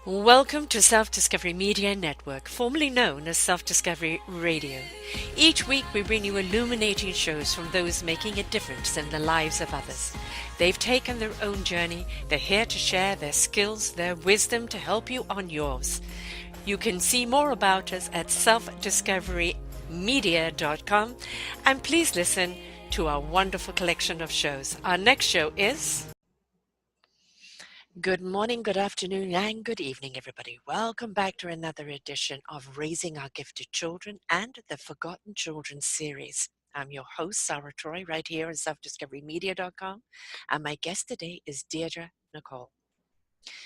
Welcome to Self-Discovery Media Network, formerly known as Self-Discovery Radio. Each week we bring you illuminating shows from those making a difference in the lives of others. They've taken their own journey, they're here to share their skills, their wisdom to help you on yours. You can see more about us at selfdiscoverymedia.com, and please listen to our wonderful collection of shows. Our next show is... Good morning, good afternoon, and good evening, everybody. Welcome back to another edition of Raising Our Gifted Children and the Forgotten Children series. I'm your host, Sara, right here on selfdiscoverymedia.com, and my guest today is Deirdre Nicole.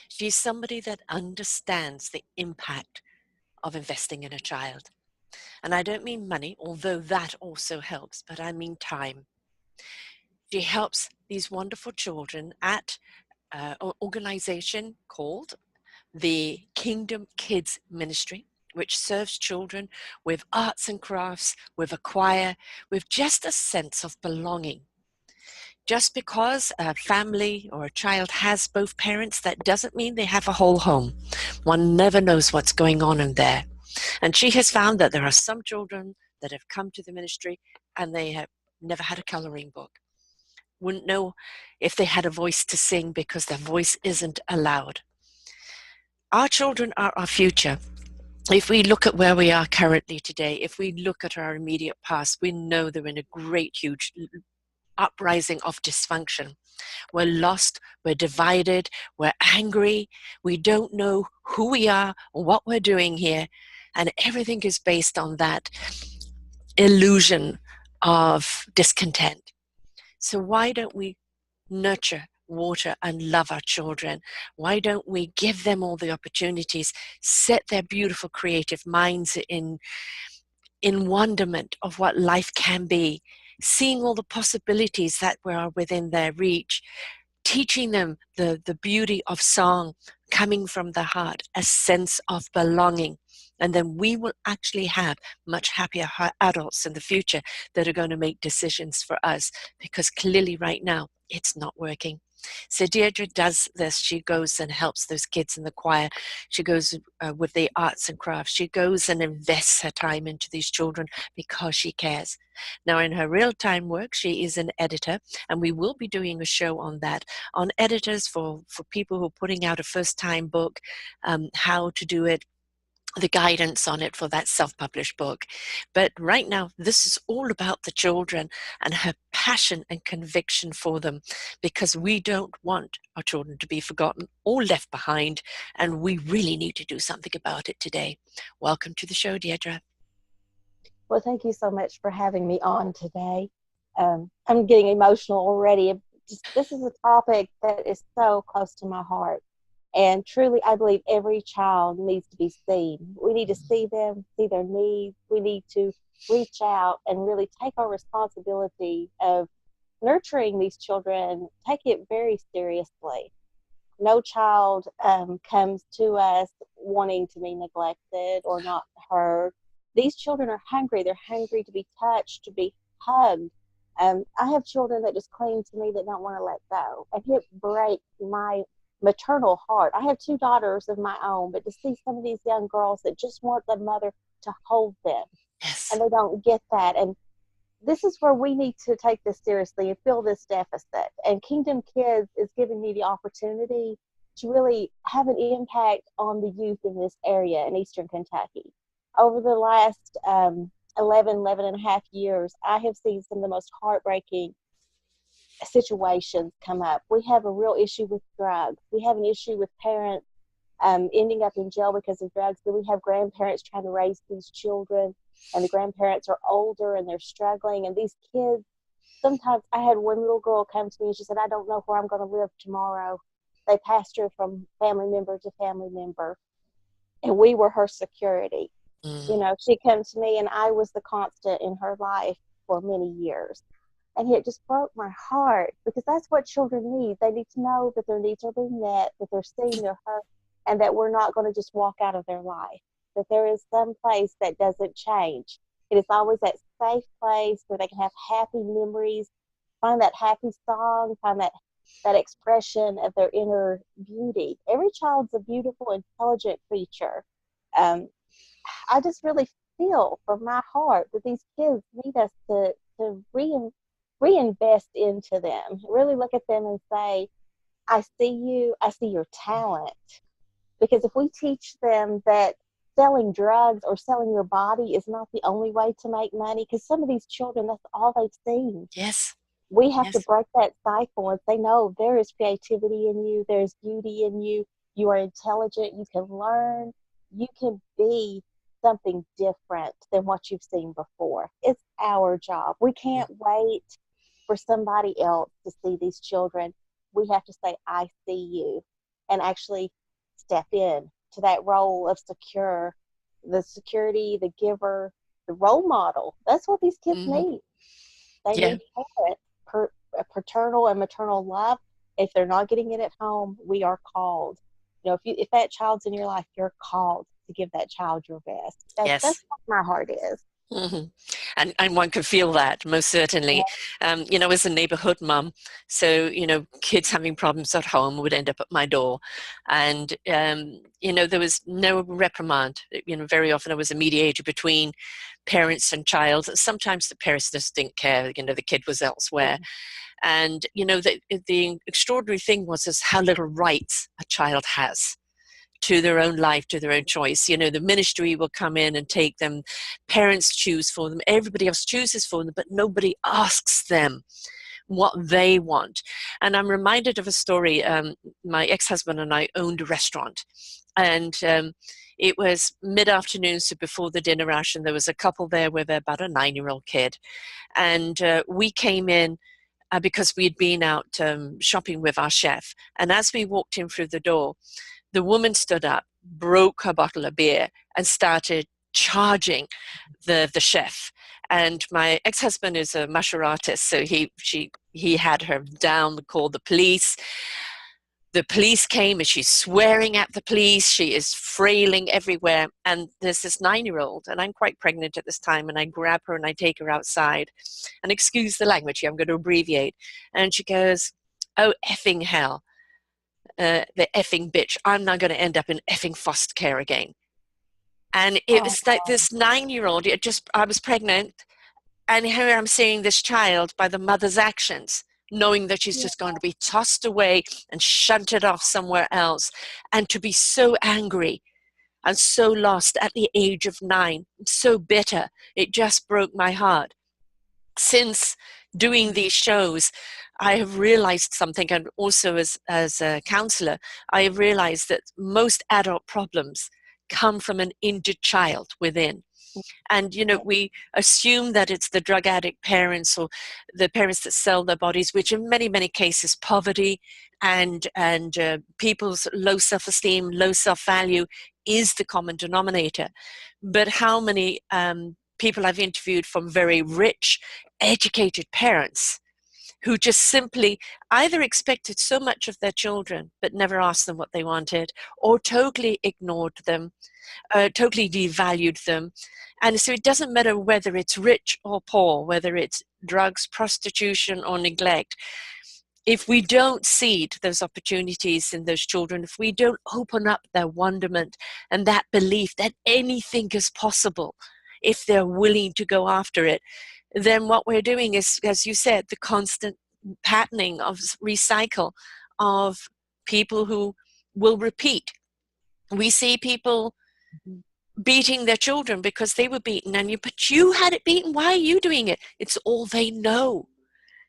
She's somebody that understands the impact of investing in a child. And I don't mean money, although that also helps, but I mean time. She helps these wonderful children at an organization called the Kingdom Kids Ministry, which serves children with arts and crafts, with a choir, with just a sense of belonging. Just because a family or a child has both parents, that doesn't mean they have a whole home. One never knows what's going on in there. And she has found that there are some children that have come to the ministry and they have never had a coloring book. Wouldn't know if they had a voice to sing because their voice isn't allowed. Our children are our future. If we look at where we are currently today, if we look at our immediate past, we know they're in a great, huge uprising of dysfunction. We're lost, we're divided, we're angry, we don't know who we are or what we're doing here, and everything is based on that illusion of discontent. So why don't we nurture, water, and love our children? Why don't we give them all the opportunities, set their beautiful creative minds in wonderment of what life can be, seeing all the possibilities that are within their reach, teaching them the beauty of song coming from the heart, a sense of belonging. And then we will actually have much happier adults in the future that are going to make decisions for us, because clearly right now it's not working. So Deirdre does this. She goes and helps those kids in the choir. She goes with the arts and crafts. She goes and invests her time into these children because she cares. Now, in her real-time work, she is an editor, and we will be doing a show on that, on editors for people who are putting out a first-time book, how to do it, the guidance on it for that self-published book. But right now, this is all about the children and her passion and conviction for them, because we don't want our children to be forgotten or left behind, and we really need to do something about it today. Welcome to the show, Deirdre. Well, thank you so much for having me on today. I'm getting emotional already. This is a topic that is so close to my heart. And truly, I believe every child needs to be seen. We need to see them, see their needs. We need to reach out and really take our responsibility of nurturing these children, take it very seriously. No child comes to us wanting to be neglected or not heard. These children are hungry. They're hungry to be touched, to be hugged. I have children that just cling to me that don't want to let go. And it breaks my maternal heart. I have two daughters of my own, but to see some of these young girls that just want the mother to hold them, Yes. and they don't get that. And this is where we need to take this seriously and fill this deficit. And Kingdom Kids is giving me the opportunity to really have an impact on the youth in this area in Eastern Kentucky. Over the last 11 and a half years, I have seen some of the most heartbreaking situations come up. We have a real issue with drugs. We have an issue with parents ending up in jail because of drugs. Then we have grandparents trying to raise these children, and the grandparents are older and they're struggling. And these kids, sometimes I had one little girl come to me and she said, I don't know where I'm going to live tomorrow. They passed her from family member to family member, and we were her security. You know, she came to me and I was the constant in her life for many years. And it just broke my heart, because that's what children need. They need to know that their needs are being met, that they're seen, they're heard, and that we're not going to just walk out of their life, that there is some place that doesn't change. It is always that safe place where they can have happy memories, find that happy song, find that that expression of their inner beauty. Every child's a beautiful, intelligent creature. Um, I just really feel from my heart that these kids need us to reinvest into them. Really look at them and say, I see you, I see your talent. Because if we teach them that selling drugs or selling your body is not the only way to make money, because some of these children, that's all they've seen. Yes. We have to Yes. break that cycle and say, no, there is creativity in you, there's beauty in you, you are intelligent, you can learn, you can be something different than what you've seen before. It's our job. We Mm. can't wait for somebody else to see these children. We have to say, I see you, and actually step in to that role of the security, the giver, the role model. That's what these kids Hmm. need. They Yeah. need parent, paternal and maternal love. If they're not getting it at home, we are called. If that child's in your life, you're called to give that child your best. That's Yes. what my heart is. Hmm. And one could feel that most certainly. As a neighborhood mum, so kids having problems at home would end up at my door, and there was no reprimand. Very often there was a mediator between parents and child. Sometimes the parents just didn't care. The kid was elsewhere, and the extraordinary thing was is how little rights a child has to their own life, to their own choice. The ministry will come in and take them. Parents choose for them. Everybody else chooses for them, but nobody asks them what they want. And I'm reminded of a story. My ex-husband and I owned a restaurant, and it was mid-afternoon, so before the dinner rush, and there was a couple there with about a 9-year-old kid. And we came in because we had been out shopping with our chef. And as we walked in through the door, the woman stood up, broke her bottle of beer, and started charging the chef. And my ex-husband is a martial artist, so he had her down, called the police. The police came and she's swearing at the police. She is frailing everywhere. And there's this 9-year-old, and I'm quite pregnant at this time, and I grab her and I take her outside. And excuse the language here, I'm going to abbreviate. And she goes, "Oh, effing hell. The effing bitch. I'm not going to end up in effing foster care again." And it Oh, was like this 9-year-old, I was pregnant, and here I'm seeing this child by the mother's actions, knowing that she's yeah. just going to be tossed away and shunted off somewhere else, and to be so angry and so lost at the age of 9, so bitter. It just broke my heart. Since doing these shows, I have realized something, and also as a counselor, I have realized that most adult problems come from an injured child within. And we assume that it's the drug addict parents or the parents that sell their bodies, which in many many cases poverty and people's low self-esteem, low self-value is the common denominator. But how many people I've interviewed from very rich educated parents who just simply either expected so much of their children but never asked them what they wanted, or totally ignored them, totally devalued them. And so it doesn't matter whether it's rich or poor, whether it's drugs, prostitution, or neglect. If we don't seed those opportunities in those children, if we don't open up their wonderment and that belief that anything is possible if they're willing to go after it, then what we're doing is, as you said, the constant patterning of recycle of people who will repeat. We see people Mhm. beating their children because they were beaten, and but you had it beaten, why are you doing it? It's all they know.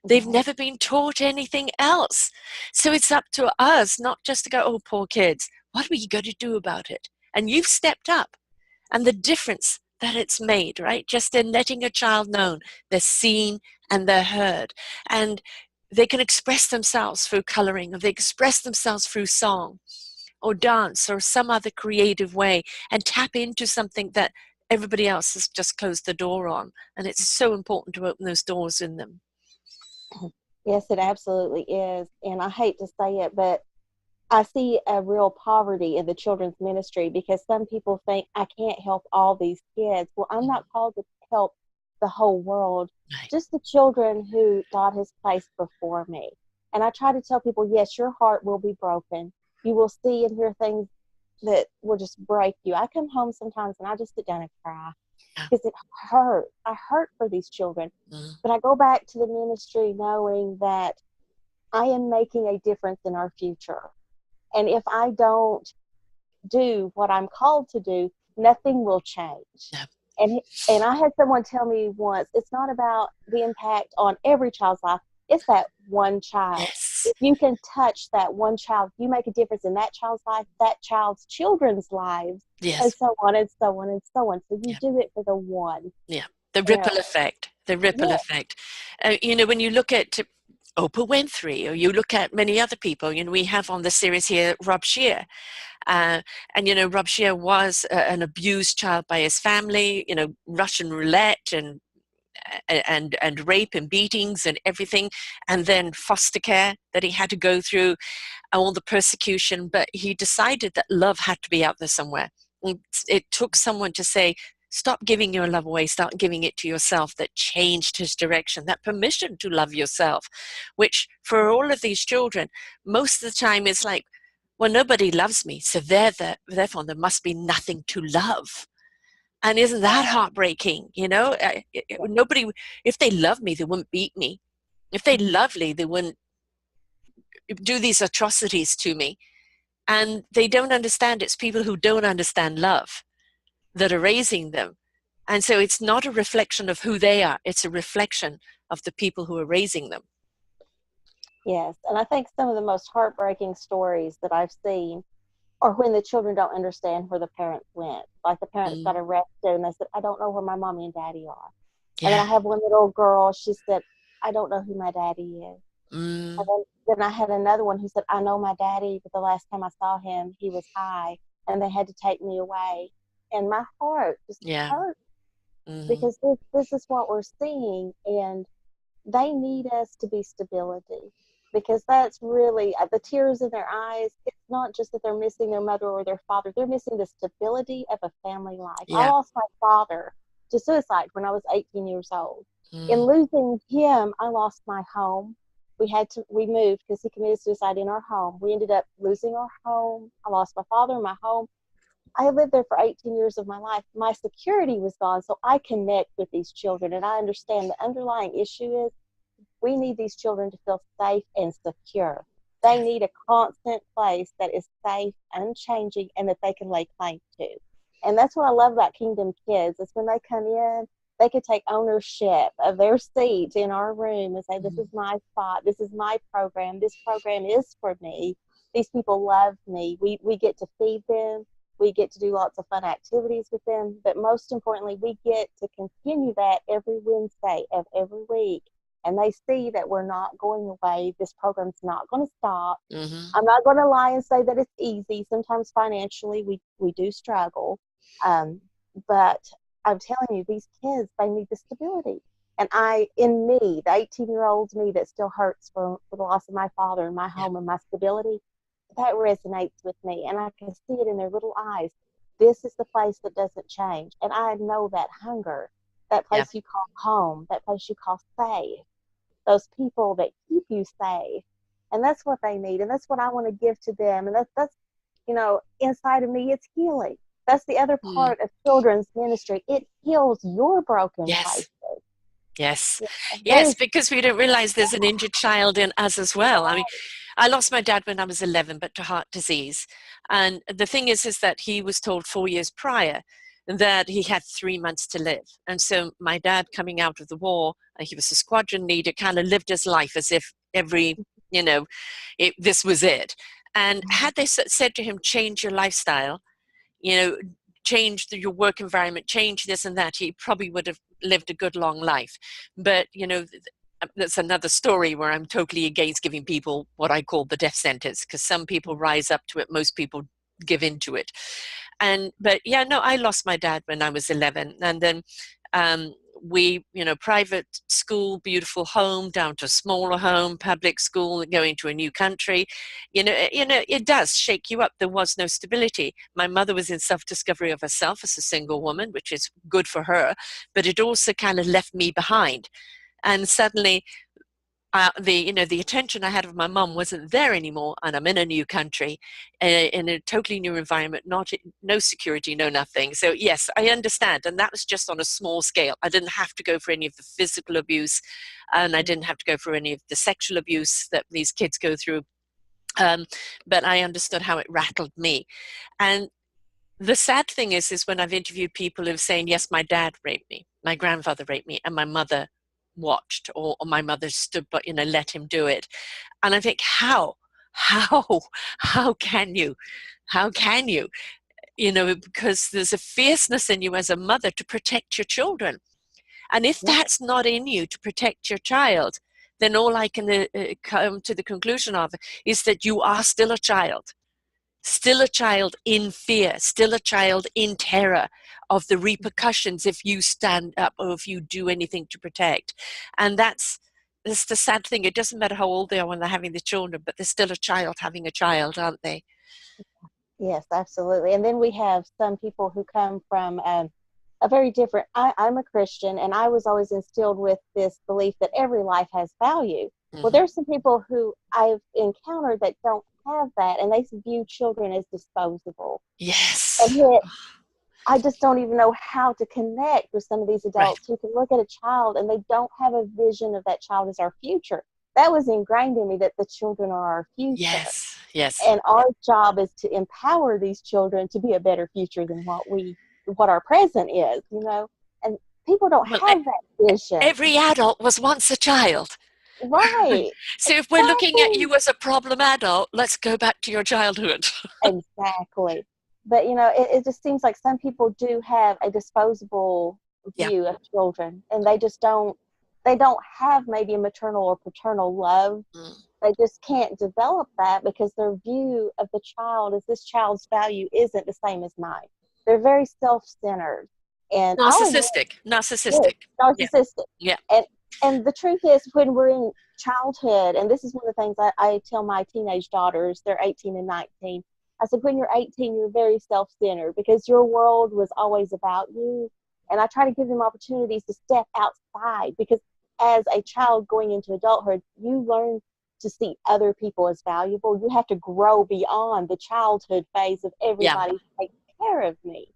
They've Right. never been taught anything else. So it's up to us not just to go, oh, poor kids, what are we going to do about it? And you've stepped up, and the difference that it's made, right? Just in letting a child know they're seen and they're heard, and they can express themselves through coloring, or they express themselves through song or dance or some other creative way, and tap into something that everybody else has just closed the door on. And it's so important to open those doors in them. Yes, it absolutely is. And I hate to say it, but I see a real poverty in the children's ministry, because some people think I can't help all these kids. Well, I'm not called to help the whole world, Right. just the children who God has placed before me. And I try to tell people, yes, your heart will be broken. You will see and hear things that will just break you. I come home sometimes and I just sit down and cry Yeah. because it hurt. I hurt for these children. Mm. But I go back to the ministry knowing that I am making a difference in our future. And if I don't do what I'm called to do, nothing will change. Yeah. And and I had someone tell me once, it's not about the impact on every child's life. It's that one child. Yes. If you can touch that one child, you make a difference in that child's life, that child's children's lives, and Yes. so on and so on and so on. So you Yeah. do it for the one. Yeah. The You know, ripple effect. The ripple yeah, effect. When you look at Oprah Winfrey, or you look at many other people, we have on the series here Rob Shear. And Rob Shear was an abused child by his family, Russian roulette and rape and beatings and everything, and then foster care that he had to go through, all the persecution, but he decided that love had to be out there somewhere. It took someone to say, stop giving your love away, start giving it to yourself, that changed his direction, that permission to love yourself, which for all of these children, most of the time it's like, well, nobody loves me, so therefore there must be nothing to love. And isn't that heartbreaking? Nobody, if they love me, they wouldn't beat me. If they love me, they wouldn't do these atrocities to me. And they don't understand. It's people who don't understand love that are raising them. And so it's not a reflection of who they are. It's a reflection of the people who are raising them. yes. And I think some of the most heartbreaking stories that I've seen are when the children don't understand where the parents went. Like the parents got Mm. arrested and they said, I don't know where my mommy and daddy are. And then Yeah. I have one little girl, she said, I don't know who my daddy is. And Mm. then I had another one who said, I know my daddy, but the last time I saw him, he was high and they had to take me away. And my heart just Yeah. hurt Mm. because this is what we're seeing. And they need us to be stability because that's really the tears in their eyes. It's not just that they're missing their mother or their father, they're missing the stability of a family life. I Yeah. lost my father to suicide when I was 18 years old. In Mm. losing him, I lost my home. We moved because he committed suicide in our home. We ended up losing our home. I lost my father, my home. I lived there for 18 years of my life. My security was gone. So I connect with these children and I understand the underlying issue is we need these children to feel safe and secure. They Yeah. need a constant place that is safe, unchanging, and that they can lay claim to. And that's what I love about Kingdom Kids is when they come in, they can take ownership of their seat in our room and say, this is Mm. my spot. This is my program. This program is for me. These people love me. We get to feed them. We get to do lots of fun activities with them. But most importantly, we get to continue that every Wednesday of every week and they see that we're not going away. This program's not going to stop. Mm-hmm. I'm not going to lie and say that it's easy. Sometimes financially we do struggle. But I'm telling you, these kids, they need the stability. And in me, the 18-year-old me that still hurts for the loss of my father and my Yeah. home and my stability, that resonates with me. And I can see it in their little eyes. This is the place that doesn't change. And I know that hunger, that Yeah. place you call home, that place you call safe, those people that keep you safe. And that's what they need. And that's what I want to give to them. And that's inside of me, it's healing. That's the other Mm. part of children's ministry. It heals your broken Yes. places. Yes. Yeah, Yes, because we don't realize there's an injured child in us as well. I mean, I lost my dad when I was 11, but to heart disease. And the thing is that he was told 4 years prior that he had 3 months to live. And so my dad coming out of the war, he was a squadron leader, kind of lived his life as if this was it. And had they said to him, change your lifestyle, you know, change your work environment, change this and that, he probably would have lived a good long life. But, that's another story where I'm totally against giving people what I call the death sentence, because some people rise up to it, most people give into it. But yeah, no, I lost my dad when I was 11. And then we, private school, beautiful home, down to smaller home, public school, going to a new country. It does shake you up. There was no stability. My mother was in self-discovery of herself as a single woman, which is good for her, but it also kind of left me behind. And suddenly the attention I had of my mum wasn't there anymore, and I'm in a new country, in a totally new environment, no security, no nothing. So yes, I understand, and that was just on a small scale. I didn't have to go for any of the physical abuse, and I didn't have to go through any of the sexual abuse that these kids go through. But I understood how it rattled me. And the sad thing is when I've interviewed people who've saying, yes, my dad raped me, my grandfather raped me, and my mother watched, or my mother stood, but let him do it. And I think, how, how can you, how can you, because there's a fierceness in you as a mother to protect your children. And if Yeah. that's not in you to protect your child, then all I can come to the conclusion of is that you are still a child. Still a child in fear, still a child in terror of the repercussions if you stand up or if you do anything to protect. And that's the sad thing. It doesn't matter how old they are when they're having the children, but they're still a child having a child, aren't they? Yes, absolutely. And then we have some people who come from a very different. I'm a Christian, and I was always instilled with this belief that every life has value. Well, Mm-hmm. there's some people who I've encountered that don't have that, and they view children as disposable. And Yes. yet, I just don't even know how to connect with some of these Right. adults who can look at a child and they don't have a vision of that child as our future. That was ingrained in me, that the children are our future. Yes. Yes. And our job is to empower these children to be a better future than what our present is, and people don't Well, have that vision. every adult was once a child. Right. So if we're looking at Exactly. you as a problem adult, let's go back to your childhood. Exactly. But it just seems like some people do have a disposable Yeah. view of children, and they don't have maybe a maternal or paternal love. Mm. They just can't develop that because their view of the child is, this child's value isn't the same as mine. They're very self-centered, and I'll admit, Narcissistic. yes, Narcissistic. Yeah. narcissistic. Yeah. And the truth is, when we're in childhood, and this is one of the things I tell my teenage daughters, they're 18 and 19. I said, when you're 18, you're very self-centered because your world was always about you. And I try to give them opportunities to step outside, because as a child going into adulthood, you learn to see other people as valuable. You have to grow beyond the childhood phase of Yeah. everybody taking care of me.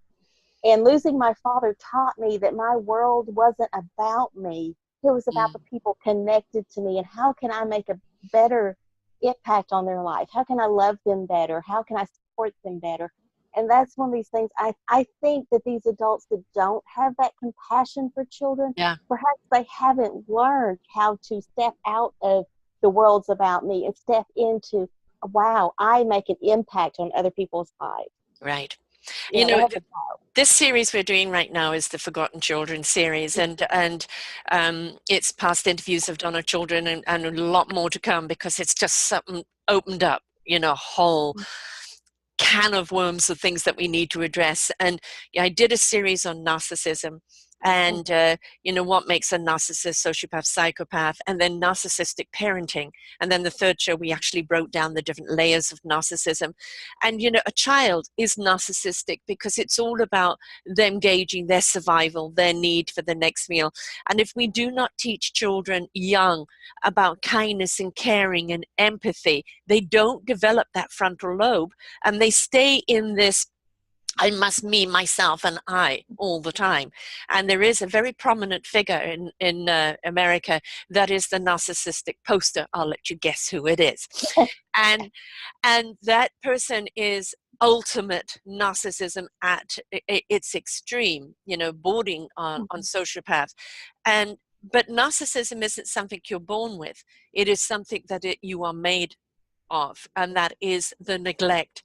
And losing my father taught me that my world wasn't about me. It was about Mm. the people connected to me, and how can I make a better impact on their life? How can I love them better? How can I support them better? And that's one of these things. I think that these adults that don't have that compassion for children, Yeah. perhaps they haven't learned how to step out of the world's about me and step into, wow, I make an impact on other people's lives. Right. They have the. This series we're doing right now is the Forgotten Children series, and it's past interviews I've done of children, and a lot more to come, because it's just something opened up, a whole can of worms of things that we need to address. And I did a series on narcissism, and what makes a narcissist, sociopath, psychopath, and then narcissistic parenting. And then the third show, we actually broke down the different layers of narcissism. And a child is narcissistic because it's all about them gauging their survival, their need for the next meal. And if we do not teach children young about kindness and caring and empathy, they don't develop that frontal lobe, and they stay in this I must, me, myself, and I all the time. And there is a very prominent figure in America that is the narcissistic poster. I'll let you guess who it is. And that person is ultimate narcissism at its extreme, bordering on sociopath. But narcissism isn't something you're born with. It is something that you are made of, and that is the neglect,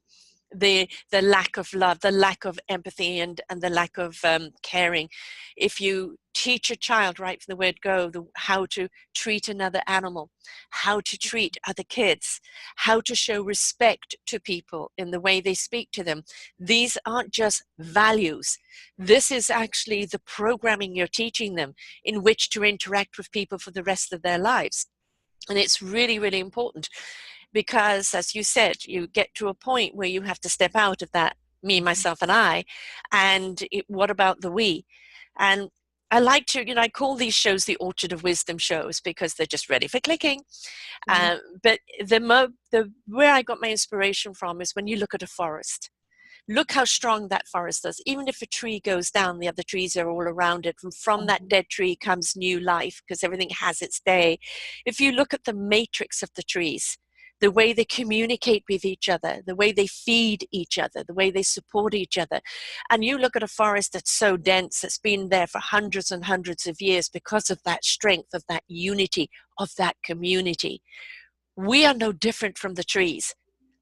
the lack of love, the lack of empathy, and the lack of caring. If you teach a child right from the word go how to treat another animal, how to treat other kids, how to show respect to people in the way they speak to them, these aren't just values. This is actually the programming you're teaching them in which to interact with people for the rest of their lives. And it's really, really important, because, as you said, you get to a point where you have to step out of that me, myself, and I. And what about the we? And I like to, I call these shows the Orchard of Wisdom shows because they're just ready for clicking. Mhm. But where I got my inspiration from is when you look at a forest. Look how strong that forest is. Even if a tree goes down, the other trees are all around it. And from that Mhm. dead tree comes new life because everything has its day. If you look at the matrix of the trees, the way they communicate with each other, the way they feed each other, the way they support each other. And you look at a forest that's so dense, that's been there for hundreds and hundreds of years because of that strength, of that unity, of that community. We are no different from the trees,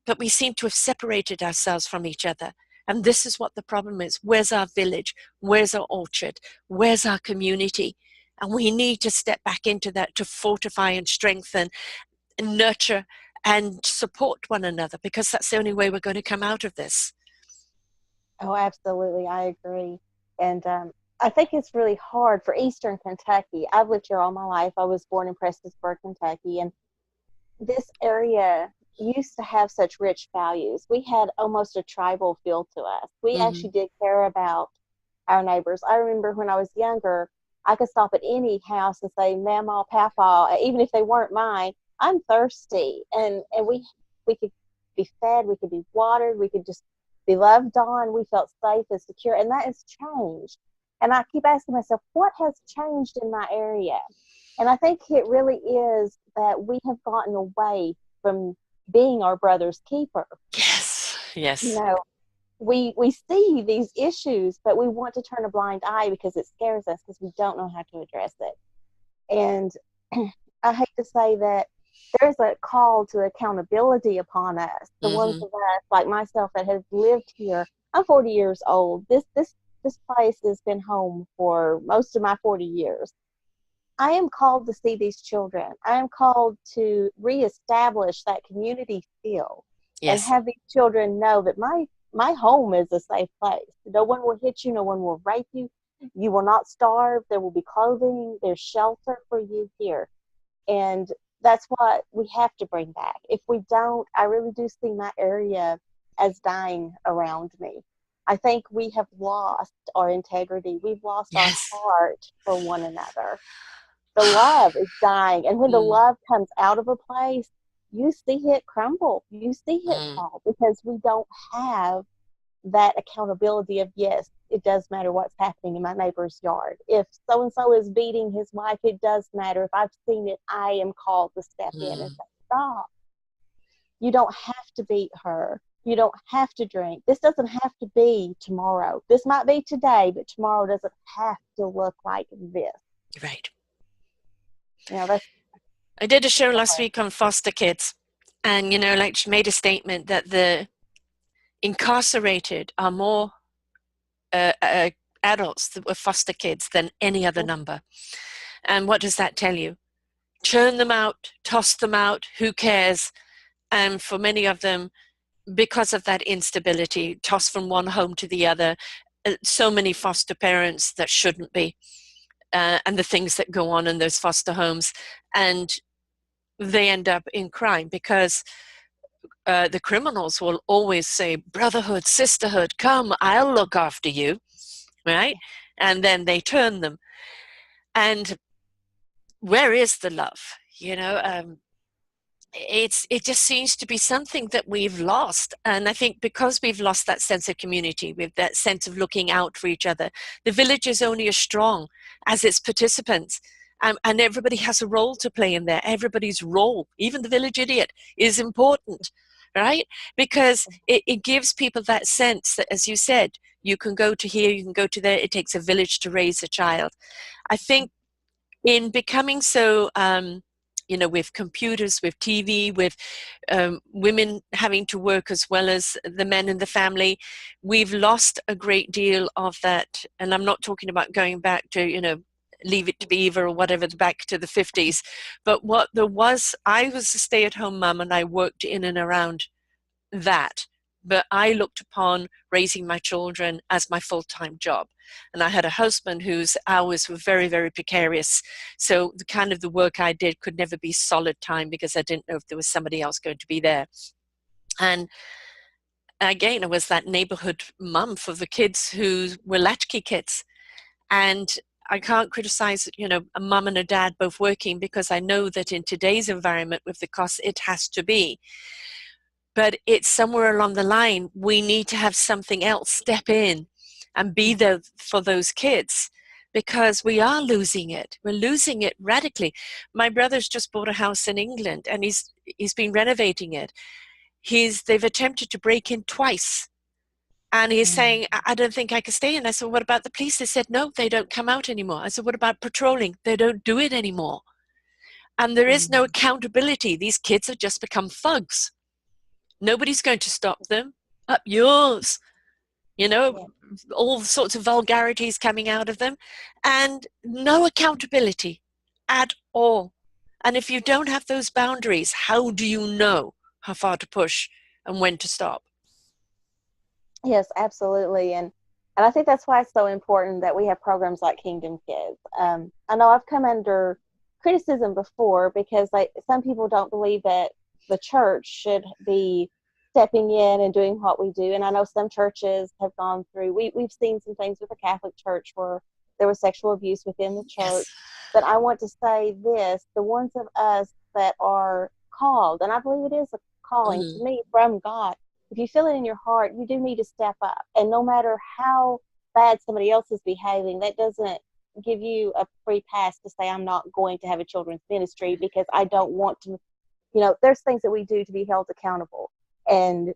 but we seem to have separated ourselves from each other. And this is what the problem is. Where's our village? Where's our orchard? Where's our community? And we need to step back into that to fortify and strengthen and nurture and support one another, because that's the only way we're going to come out of this. Oh, absolutely. I agree. And I think it's really hard for Eastern Kentucky. I've lived here all my life. I was born in Prestonsburg, Kentucky, and this area used to have such rich values. We had almost a tribal feel to us. We Mm-hmm. actually did care about our neighbors. I remember when I was younger, I could stop at any house and say, Mama, Papa, even if they weren't mine, I'm thirsty. And we could be fed, we could be watered, we could just be loved on. We felt safe and secure. And that has changed. And I keep asking myself, what has changed in my area? And I think it really is that we have gotten away from being our brother's keeper. Yes, You yes. know, we see these issues, but we want to turn a blind eye because it scares us because we don't know how to address it. And I hate to say that there's a call to accountability upon us. The ones Mm-hmm. of us, like myself, that have lived here. I'm 40 years old. This place has been home for most of my 40 years. I am called to see these children. I am called to reestablish that community feel and Yes. have these children know that my home is a safe place. No one will hit you, no one will rape you. You will not starve. There will be clothing, there's shelter for you here. And that's what we have to bring back. If we don't, I really do see my area as dying around me. I think we have lost our integrity. We've lost our Yes. heart for one another. The love is dying. And when the Mm, love comes out of a place, you see it crumble. You see it mm, fall because we don't have that accountability of, yes, it does matter what's happening in my neighbor's yard. If so and so is beating his wife, it does matter. If I've seen it, I am called to step in and mm, say, stop. You don't have to beat her. You don't have to drink. This doesn't have to be tomorrow. This might be today, but tomorrow doesn't have to look like this. right. That's I did a show last week on foster kids, and like she made a statement that the incarcerated are more adults that were foster kids than any other number. And what does that tell you? Churn them out, toss them out, who cares? And for many of them, because of that instability, tossed from one home to the other, so many foster parents that shouldn't be, and the things that go on in those foster homes. And they end up in crime because the criminals will always say, brotherhood, sisterhood, come, I'll look after you, right? And then they turn them. And where is the love? It just seems to be something that we've lost. And I think because we've lost that sense of community, with that sense of looking out for each other, the village is only as strong as its participants. And everybody has a role to play in there. Everybody's role, even the village idiot, is important, right? Because it gives people that sense that, as you said, you can go to here, you can go to there. It takes a village to raise a child. I think in becoming so, with computers, with TV, with women having to work as well as the men in the family, we've lost a great deal of that. And I'm not talking about going back to, Leave It to Beaver or whatever, back to the 50s. But what there was, I was a stay-at-home mum and I worked in and around that. But I looked upon raising my children as my full-time job. And I had a husband whose hours were very, very precarious. So the kind of the work I did could never be solid time because I didn't know if there was somebody else going to be there. And again, I was that neighborhood mum for the kids who were latchkey kids. And I can't criticize, a mum and a dad both working, because I know that in today's environment with the costs, it has to be. But it's somewhere along the line, we need to have something else step in and be there for those kids, because we are losing it. We're losing it radically. My brother's just bought a house in England, and he's been renovating it. They've attempted to break in twice. And he's saying, I don't think I can stay in. I said, what about the police? They said, no, they don't come out anymore. I said, what about patrolling? They don't do it anymore. And there is no accountability. These kids have just become thugs. Nobody's going to stop them. Up yours. All sorts of vulgarities coming out of them, and no accountability at all. And if you don't have those boundaries, how do you know how far to push and when to stop? Yes, absolutely. And I think that's why it's so important that we have programs like Kingdom Kids. I know I've come under criticism before because some people don't believe that the church should be stepping in and doing what we do. And I know some churches have gone through, we've seen some things with the Catholic Church where there was sexual abuse within the church. Yes. But I want to say this, the ones of us that are called, and I believe it is a calling to me from God, if you feel it in your heart, you do need to step up. And no matter how bad somebody else is behaving, that doesn't give you a free pass to say, I'm not going to have a children's ministry because I don't want to. There's things that we do to be held accountable, and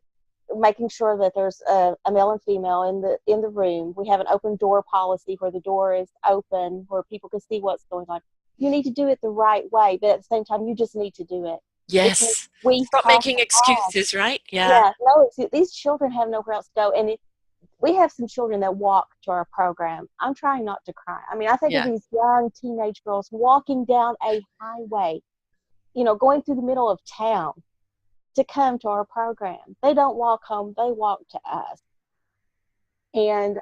making sure that there's a male and female in the room. We have an open door policy where the door is open, where people can see what's going on. You need to do it the right way, but at the same time, you just need to do it. Yes. We Stop have making excuses, right? Yeah, no, these children have nowhere else to go. And we have some children that walk to our program. I'm trying not to cry. I mean, I think of these young teenage girls walking down a highway, going through the middle of town to come to our program. They don't walk home, they walk to us. And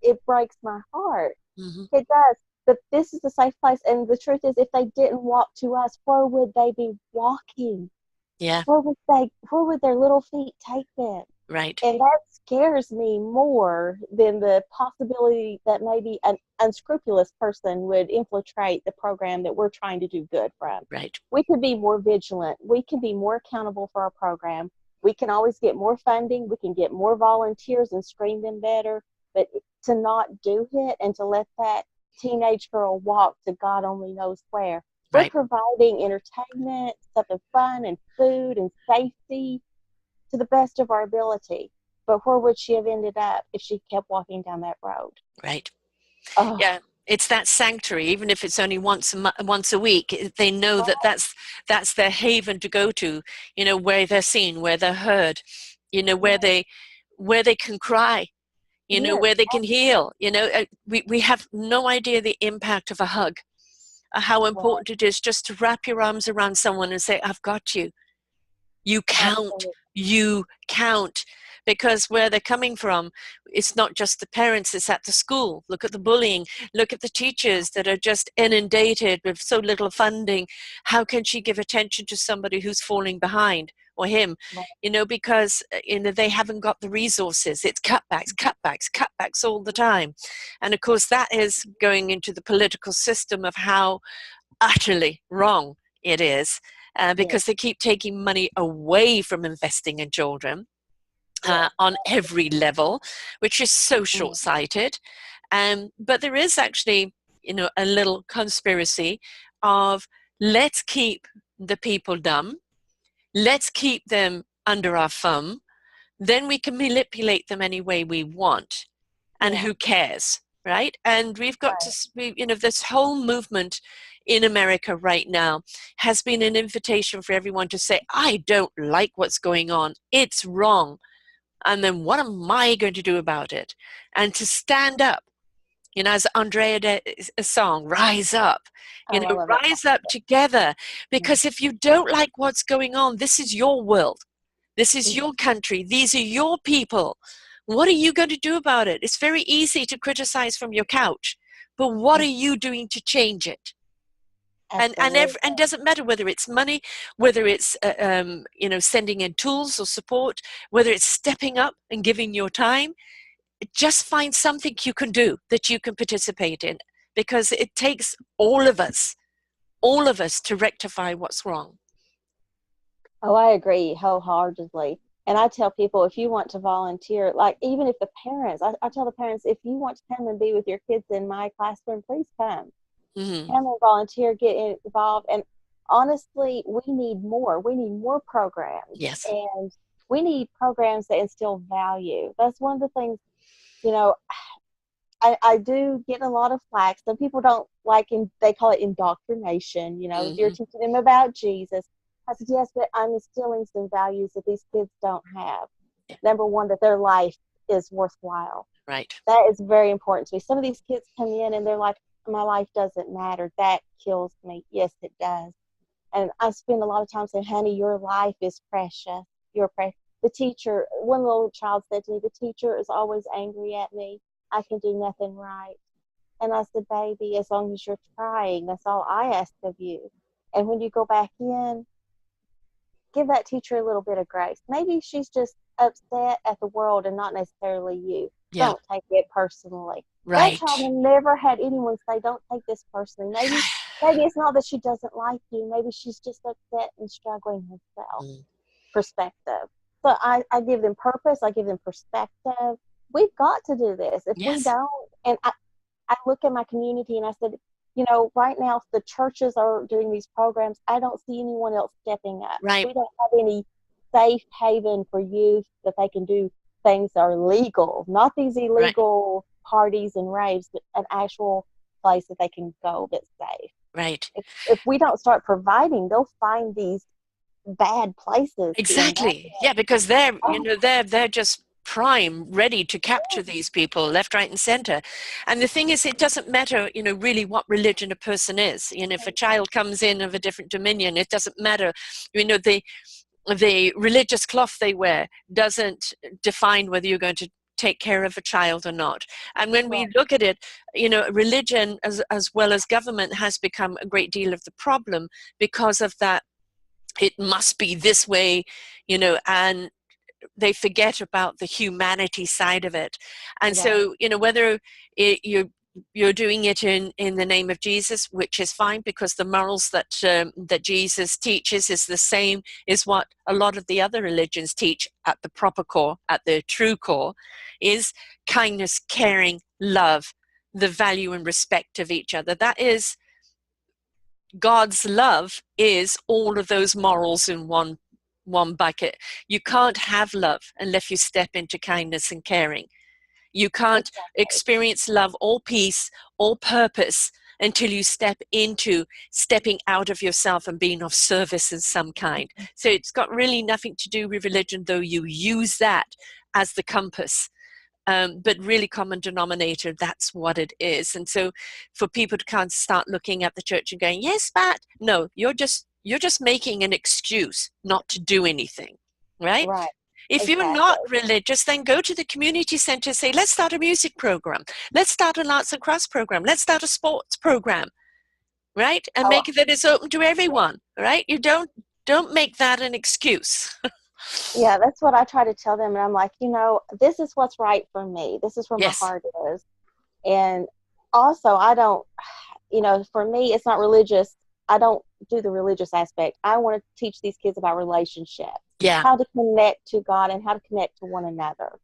it breaks my heart. Mm-hmm. It does. But this is a safe place. And the truth is, if they didn't walk to us, where would they be walking? Yeah. Where would their little feet take them? Right. And that scares me more than the possibility that maybe an unscrupulous person would infiltrate the program that we're trying to do good from. Right. We could be more vigilant. We can be more accountable for our program. We can always get more funding. We can get more volunteers and screen them better. But to not do it and to let that teenage girl walk to God only knows where. Right. We're providing entertainment, something fun and food and safety to the best of our ability. But where would she have ended up if she kept walking down that road? Right. Oh. Yeah. It's that sanctuary, even if it's only once a week. They know that that's their haven to go to. Where they're seen, where they're heard. Where they can cry. Where they can heal. We have no idea the impact of a hug. How important it is just to wrap your arms around someone and say, I've got you. You count. Absolutely. You count. Because where they're coming from, it's not just the parents, it's at the school. Look at the bullying. Look at the teachers that are just inundated with so little funding. How can she give attention to somebody who's falling behind, or him? Because they haven't got the resources. It's cutbacks all the time. And of course, that is going into the political system of how utterly wrong it is, because they keep taking money away from investing in children. On every level, which is so short-sighted. But there is actually, a little conspiracy of, let's keep the people dumb, let's keep them under our thumb, then we can manipulate them any way we want, and who cares, right? And we've got to, this whole movement in America right now has been an invitation for everyone to say, I don't like what's going on, it's wrong. And then what am I going to do about it? And to stand up, as Andrea Day's song, rise up, rise up together. Because if you don't like what's going on, this is your world. This is your country. These are your people. What are you going to do about it? It's very easy to criticize from your couch, but what are you doing to change it? And it doesn't matter whether it's money, whether it's sending in tools or support, whether it's stepping up and giving your time. Just find something you can do that you can participate in. because it takes all of us to rectify what's wrong. Oh, I agree wholeheartedly. And I tell people, if you want to volunteer, like even if the parents, I tell the parents, if you want to come and be with your kids in my classroom, please come. Mm-hmm. Come and volunteer, get involved. And honestly, we need more. We need more programs. Yes. And we need programs that instill value. That's one of the things, you know, I do get a lot of flack. Some people don't like, they call it indoctrination. You know, you're Mm-hmm. teaching them about Jesus. I said, yes, but I'm instilling some values that these kids don't have. Yeah. Number one, that their life is worthwhile. Right. That is very important to me. Some of these kids come in and they're like, my life doesn't matter. That kills me. Yes, it does. And I spend a lot of time saying, honey, your life is precious. You're precious. The teacher, one little child said to me, the teacher is always angry at me. I can do nothing right. And I said, baby, as long as you're trying, that's all I ask of you. And when you go back in, give that teacher a little bit of grace. Maybe she's just upset at the world and not necessarily you. Yeah. Don't take it personally. That Right. child never had anyone say, don't take this personally. Maybe it's not that she doesn't like you. Maybe she's just upset and struggling herself. Mm. Perspective. So I give them purpose. I give them perspective. We've got to do this. If we Yes. don't, and I look at my community and I said, you know, right now the churches are doing these programs. I don't see anyone else stepping up. Right. We don't have any safe haven for youth that they can do things that are legal, not these Right. illegal parties and raves, but an actual place that they can go that's safe. Right. If we don't start providing, they'll find these bad places to end up Exactly. Yeah, because they're, in. they're just prime, ready to capture these people left, right, and center. And the thing is, it doesn't matter, really what religion a person is. If a child comes in of a different dominion, it doesn't matter. The religious cloth they wear doesn't define whether you're going to take care of a child or not. And when we look at it, religion as well as government has become a great deal of the problem because of that. It must be this way, and they forget about the humanity side of it. And so, whether you're doing it in the name of Jesus, which is fine, because the morals that Jesus teaches is the same as what a lot of the other religions teach at the proper core, at the true core, is kindness, caring, love, the value and respect of each other. That is, God's love is all of those morals in one bucket. You can't have love unless you step into kindness and caring. You can't experience love or peace or purpose until you step into stepping out of yourself and being of service in some kind. So it's got really nothing to do with religion, though you use that as the compass. But really common denominator, that's what it is. And so for people to kind of start looking at the church and going, yes, but no, you're just making an excuse not to do anything, right? Right. If you're Exactly. not religious, then go to the community center, say, let's start a music program. Let's start an arts and crafts program. Let's start a sports program, right? And make it that it's open to everyone, right? You don't make that an excuse. Yeah, that's what I try to tell them. And I'm like, this is what's right for me. This is where my Yes. heart is. And also, I don't, for me, it's not religious. I don't do the religious aspect. I want to teach these kids about relationships, Yeah. how to connect to God and how to connect to one another.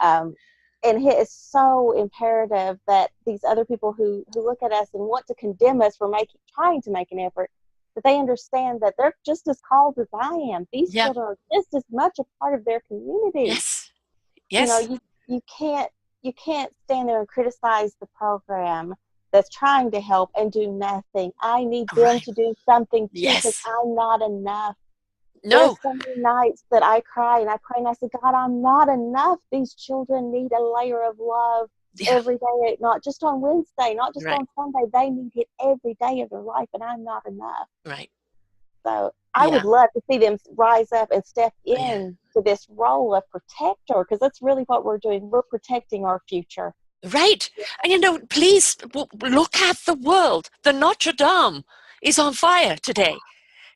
And it's so imperative that these other people who look at us and want to condemn us for trying to make an effort, that they understand that they're just as called as I am. These children are just as much a part of their community. Yes. Yes. You can't stand there and criticize the program that's trying to help and do nothing. I need them to do something too, because I'm not enough. No. There's so many nights that I cry and I say, God, I'm not enough. These children need a layer of love every day, not just on Wednesday, not just on Sunday. They need it every day of their life, and I'm not enough. Right. So I would love to see them rise up and step in to this role of protector, because that's really what we're doing. We're protecting our future. Right. And please look at the world. The Notre Dame is on fire today.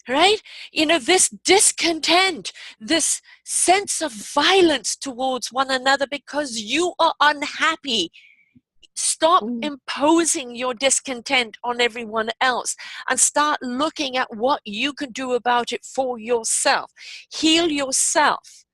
Right? This discontent, this sense of violence towards one another because you are unhappy Stop Mm. imposing your discontent on everyone else and start looking at what you can do about it for yourself. Heal yourself,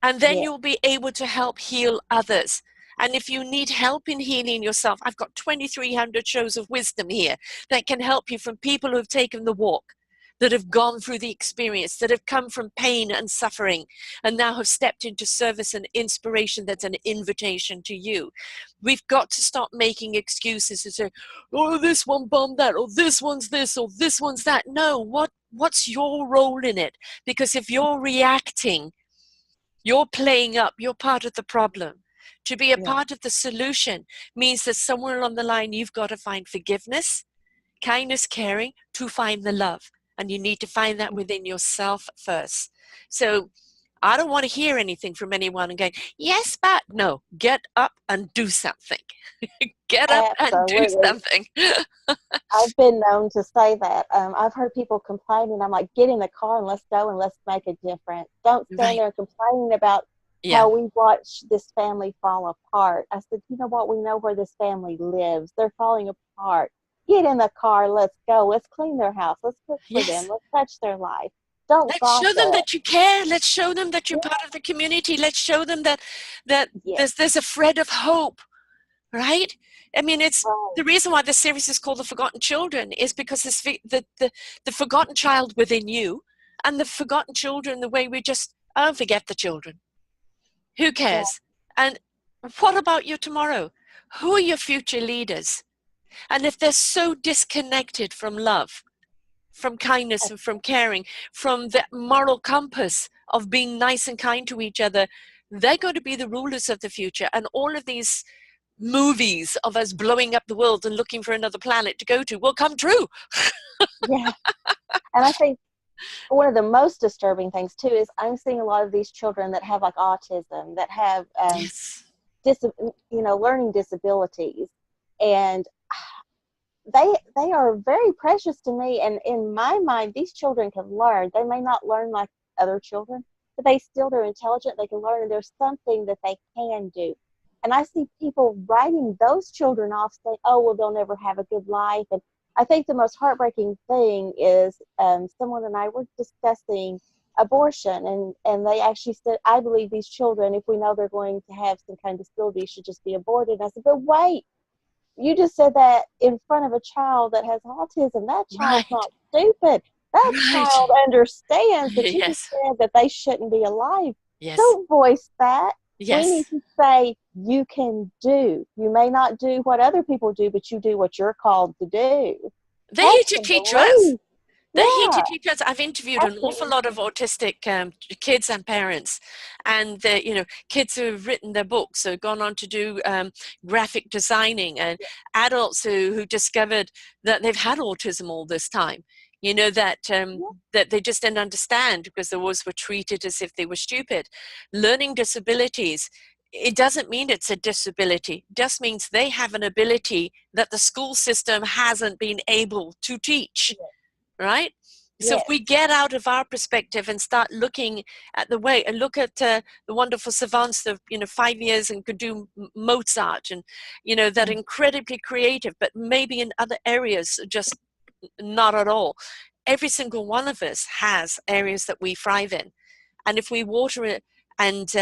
and then Yeah. you'll be able to help heal others. And if you need help in healing yourself, I've got 2,300 shows of wisdom here that can help you, from people who have taken the walk, that have gone through the experience, that have come from pain and suffering, and now have stepped into service and inspiration that's an invitation to you. We've got to stop making excuses and say, oh, this one bombed that, or this one's this, or this one's that. No, what's your role in it? Because if you're reacting, you're playing up, you're part of the problem. To be a Yeah. part of the solution means that somewhere along the line, you've got to find forgiveness, kindness, caring, to find the love. And you need to find that within yourself first. So I don't want to hear anything from anyone and going, yes, but no, get up and do something. Get up and do Absolutely. something. I've been known to say that. I've heard people complaining. I'm like, get in the car and let's go and let's make a difference. Don't stand Right. there complaining about Yeah. how we watch this family fall apart. I said, you know what? We know where this family lives. They're falling apart. Get in the car. Let's go. Let's clean their house. Let's cook for them. Yes. Let's touch their life. Don't Let's show gossip. them that you care. Let's show them that you're Yeah, part of the community. Let's show them that yeah, there's a thread of hope, right? I mean, it's right. the reason why the series is called The Forgotten Children is because it's the forgotten child within you, and the forgotten children, the way we just, oh, forget the children. Who Yeah, cares? And what about you tomorrow? Who are your future leaders? And if they're so disconnected from love, from kindness and from caring, from the moral compass of being nice and kind to each other, they're going to be the rulers of the future. And all of these movies of us blowing up the world and looking for another planet to go to will come true. yeah. And I think one of the most disturbing things too is I'm seeing a lot of these children that have like autism, that have Yes. dis- learning disabilities, and they are very precious to me. And in my mind, these children can learn. They may not learn like other children, but they still, they're intelligent. They can learn, and there's something that they can do. And I see people writing those children off, saying, "Oh, well, they'll never have a good life." And I think the most heartbreaking thing is someone and I were discussing abortion, and they actually said, "I believe these children, if we know they're going to have some kind of disability, should just be aborted." And I said, "But wait, you just said that in front of a child that has autism. That child's Right. not stupid. That Right. child understands that you just Yes. said that they shouldn't be alive." Yes. Don't voice that. We need Yes. to say, you can do. You may not do what other people do, but you do what you're called to do. They're here That's to the teach us. belief. They're here to Yeah, teach us. I've interviewed an awful lot of absolutely. autistic kids and parents, and kids who have written their books, who have gone on to do graphic designing, and adults who discovered that they've had autism all this time. Yeah, That they just didn't understand because they always were treated as if they were stupid. Learning disabilities. It doesn't mean it's a disability. It just means they have an ability that the school system hasn't been able to teach, yeah, right? So if yes, we get out of our perspective and start looking at the way, and look at the wonderful savants of 5 years and could do Mozart, and that mm, incredibly creative, but maybe in other areas just not at all. Every single one of us has areas that we thrive in, and if we water it and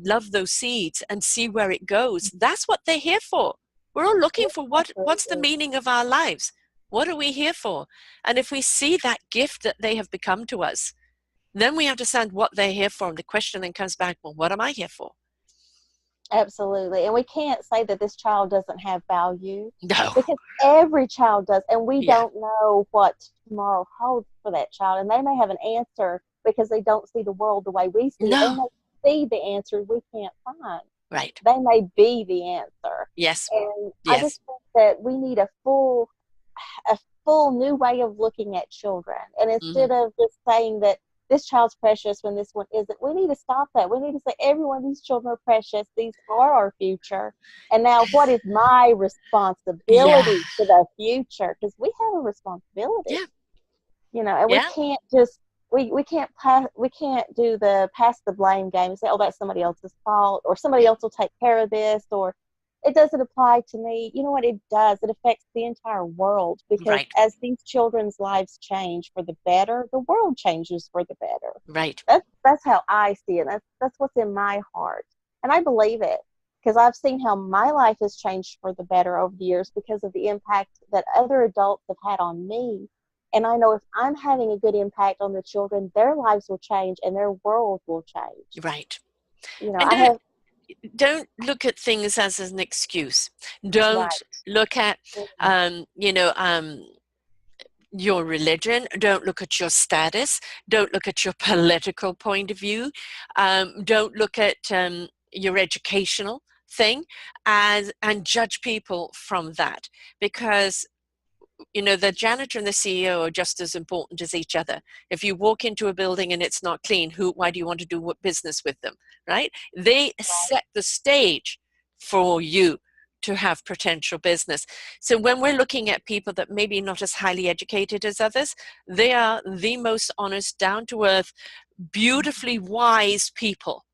love those seeds and see where it goes, that's what they're here for. We're all yeah, looking for what's the absolutely. meaning of our lives. What are we here for? And if we see that gift that they have become to us, then we understand what they're here for. And the question then comes back, well, what am I here for? Absolutely. And we can't say that this child doesn't have value, No. because every child does. And we Yeah. don't know what tomorrow holds for that child. And they may have an answer because they don't see the world the way we see it. They No. may see the answer we can't find. Right. They may be the answer. Yes. And I Yes. just think that we need a full new way of looking at children. And Hmm. instead of just saying that this child's precious when this one isn't, we need to stop that. We need to say every one of these children are precious. These are our future. And now, what is my Yeah. responsibility to the future? Because we have a responsibility, Yeah. and we Yeah. can't just we can't do the pass the blame game and say, oh, that's somebody else's fault, or somebody Yeah. else will take care of this, or it doesn't apply to me. You know what it does? It affects the entire world, because Right. as these children's lives change for the better, the world changes for the better. Right. That's how I see it. That's what's in my heart, and I believe it, because I've seen how my life has changed for the better over the years because of the impact that other adults have had on me. And I know if I'm having a good impact on the children, their lives will change and their world will change. Right. You know, And I have don't look at things as an excuse. Don't right. look at, Mhm. you know, your religion. Don't look at your status. Don't look at your political point of view. Don't look at your educational thing and judge people from that, because the janitor and the CEO are just as important as each other. If you walk into a building and it's not clean, why do you want to do business with them, right? They set the stage for you to have potential business. So when we're looking at people that maybe not as highly educated as others, they are the most honest, down to earth, beautifully wise people,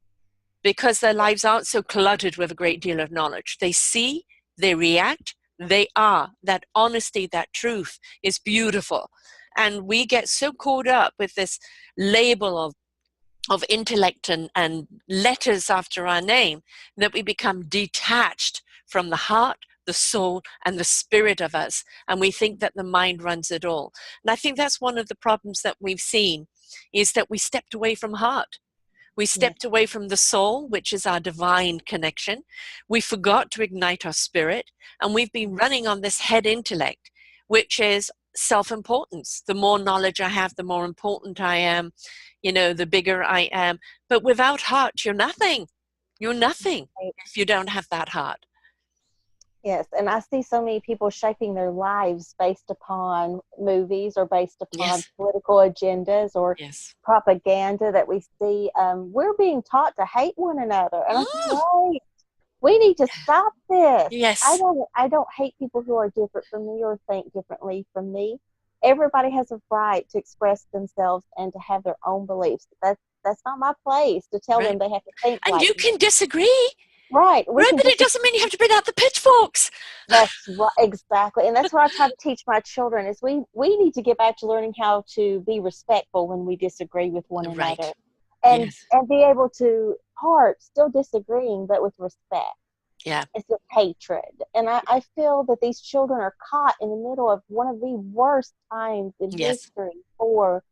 because their lives aren't so cluttered with a great deal of knowledge. They see, they react, they are. That honesty, that truth is beautiful. And we get so caught up with this label of intellect and letters after our name that we become detached from the heart, the soul, and the spirit of us. And we think that the mind runs it all. And I think that's one of the problems that we've seen, is that we stepped away from heart. We Yes. stepped away from the soul, which is our divine connection. We forgot to ignite our spirit, and we've been running on this head intellect, which is self-importance. The more knowledge I have, the more important I am, the bigger I am. But without heart, you're nothing. You're nothing Right. if you don't have that heart. Yes, and I see so many people shaping their lives based upon movies or based upon Yes, political agendas or yes. propaganda that we see. We're being taught to hate one another, and I think, Mm, wait, we need to stop this. yes, I don't hate people who are different from me or think differently from me. Everybody has a right to express themselves and to have their own beliefs. That's not my place to tell them right. they have to think And like you me. can disagree, Right? We right? can But it disagree. doesn't mean you have to bring out the pitchforks. That's right, exactly, and that's what I try to teach my children. Is we need to get back to learning how to be respectful when we disagree with one Right. another, and Yes. be able to part still disagreeing, but with respect Yeah. instead of hatred. And I feel that these children are caught in the middle of one of the worst times in Yes. history for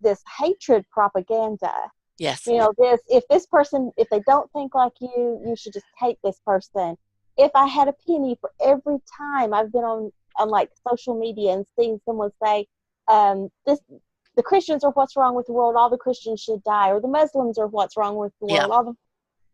this hatred propaganda. Yes. You know, if they don't think like you should just hate this person. If I had a penny for every time I've been on like social media and seen someone say, this the Christians are what's wrong with the world, all the Christians should die, or the Muslims are what's wrong with the Yeah. world,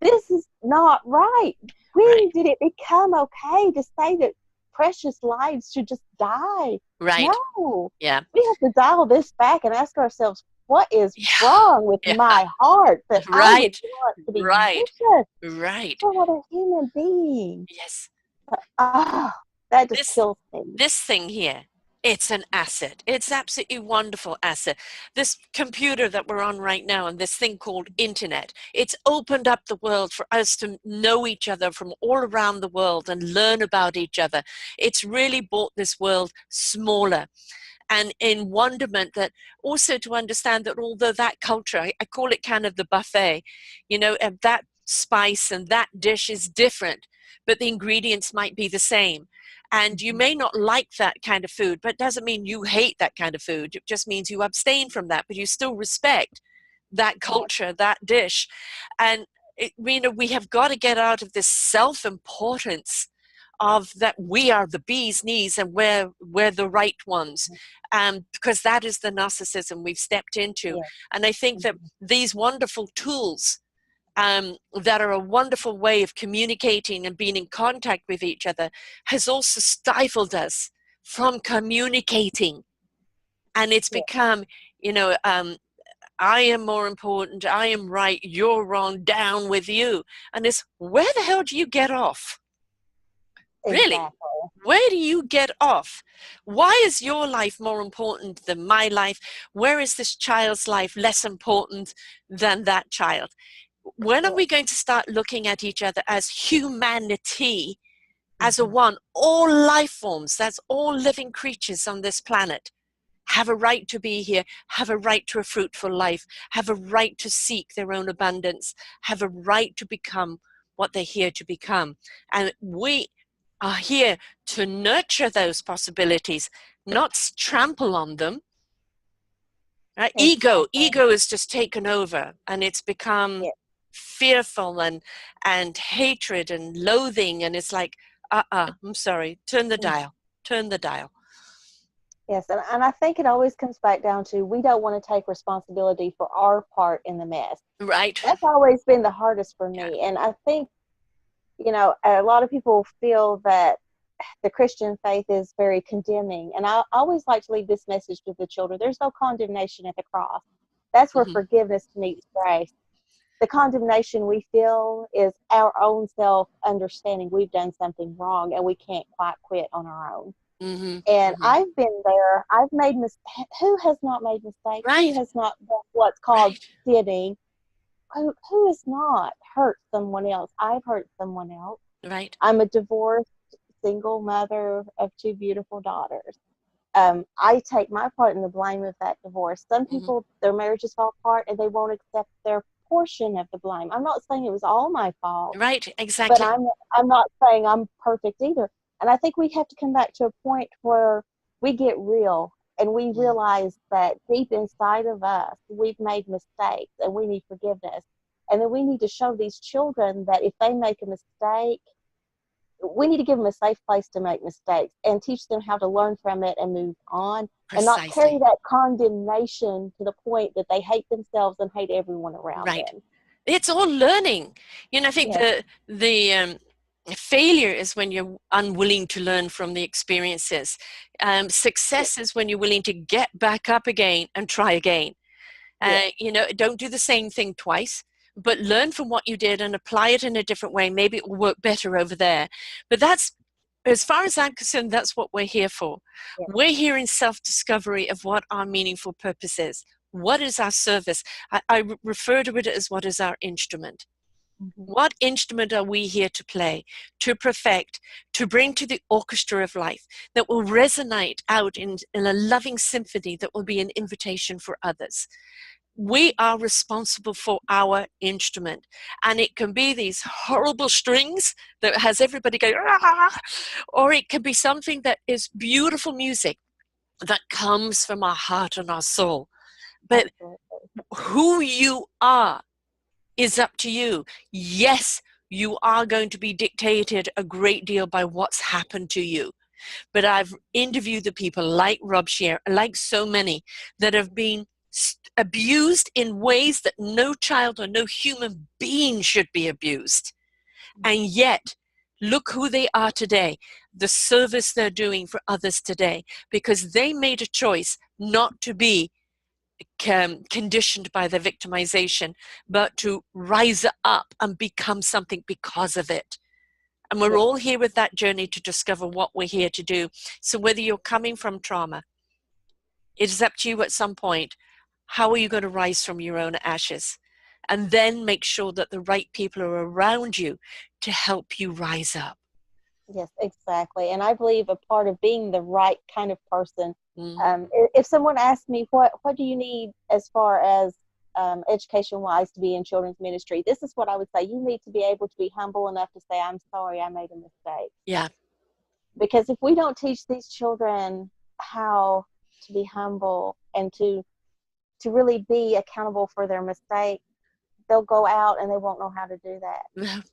this is not right. Right. When did it become okay to say that precious lives should just die? Right. No. Yeah. We have to dial this back and ask ourselves, what is Yeah. wrong with Yeah. my heart that I would Right. want to be Right. vicious Right. for another human being? Yes. Ah, that just This kills me. this thing here, it's an asset. It's absolutely wonderful asset. This computer that we're on right now and this thing called internet, it's opened up the world for us to know each other from all around the world and learn about each other. It's really brought this world smaller, and in wonderment that also to understand that although that culture, I call it kind of the buffet, and that spice and that dish is different, but the ingredients might be the same. And you Mm-hmm. may not like that kind of food, but it doesn't mean you hate that kind of food. It just means you abstain from that, but you still respect that Right. culture, that dish. And we have got to get out of this self-importance of that we are the bee's knees and we're the right ones, because that is the narcissism we've stepped into. Yeah. And I think that Mm-hmm. these wonderful tools, that are a wonderful way of communicating and being in contact with each other, has also stifled us from communicating. And it's Yeah. become, I am more important, I am right, you're wrong, down with you. And it's, where the hell do you get off? Really? Exactly. Where do you get off? Why is your life more important than my life? Where is this child's life less important than that child? When are Yes. we going to start looking at each other as humanity, as a Mm-hmm. one? All life forms, that's all living creatures on this planet, have a right to be here, have a right to a fruitful life, have a right to seek their own abundance, have a right to become what they're here to become. And we are here to nurture those possibilities, not trample on them. Exactly. Ego is just taken over, and it's become Yeah. fearful and hatred and loathing, and it's like, I'm sorry, turn the Mm. dial, turn the dial. Yes, and I think it always comes back down to we don't want to take responsibility for our part in the mess. Right. That's always been the hardest for Yeah. me. And I think, a lot of people feel that the Christian faith is very condemning. And I always like to leave this message to the children. There's no condemnation at the cross. That's where Mm-hmm. forgiveness meets grace. The condemnation we feel is our own self understanding we've done something wrong and we can't quite quit on our own. Mm-hmm. And Mm-hmm. I've been there. I've made mistakes. Who has not made mistakes? Who Right. has not done what's called Right. sinning? Who has not hurt someone else? I've hurt someone else. Right. I'm a divorced single mother of two beautiful daughters. I take my part in the blame of that divorce. Some Mm-hmm. people, their marriages fall apart and they won't accept their portion of the blame. I'm not saying it was all my fault, Right. but Exactly. I'm not saying I'm perfect either. And I think we have to come back to a point where we get real and we Mm. realize that deep inside of us we've made mistakes and we need forgiveness. And then we need to show these children that if they make a mistake, we need to give them a safe place to make mistakes and teach them how to learn from it and move on and not carry Precisely. that condemnation to the point that they hate themselves and hate everyone around Right. them. It's all learning. I think Yes, the failure is when you're unwilling to learn from the experiences. yes, Success is when you're willing to get back up again and try again. yes, Don't do the same thing twice, but learn from what you did and apply it in a different way. Maybe it will work better over there. But that's, as far as I'm concerned, that's what we're here for. yes. We're here in self-discovery of what our meaningful purpose is. What is our service? I refer to it as what is our instrument. Mm-hmm. What instrument are we here to play, to perfect, to bring to the orchestra of life that will resonate out in a loving symphony that will be an invitation for others? We are responsible for our instrument, and it can be these horrible strings that has everybody going, ah, or it can be something that is beautiful music that comes from our heart and our soul. But Absolutely. who you are is up to you. Yes, you are going to be dictated a great deal by what's happened to you, but I've interviewed the people like Rob Shear, like so many, that have been abused in ways that no child or no human being should be abused. And yet, look who they are today, the service they're doing for others today, because they made a choice not to be conditioned by the victimization, but to rise up and become something because of it. And we're Yes, all here with that journey to discover what we're here to do. So whether you're coming from trauma, it is up to you at some point. How are you going to rise from your own ashes? And then make sure that the right people are around you to help you rise up. yes, exactly. And I believe a part of being the right kind of person. Mm-hmm. If someone asks me what do you need as far as education wise to be in children's ministry, this is what I would say. You need to be able to be humble enough to say, "I'm sorry, I made a mistake." Yeah. Because if we don't teach these children how to be humble and to really be accountable for their mistakes, they'll go out and they won't know how to do that.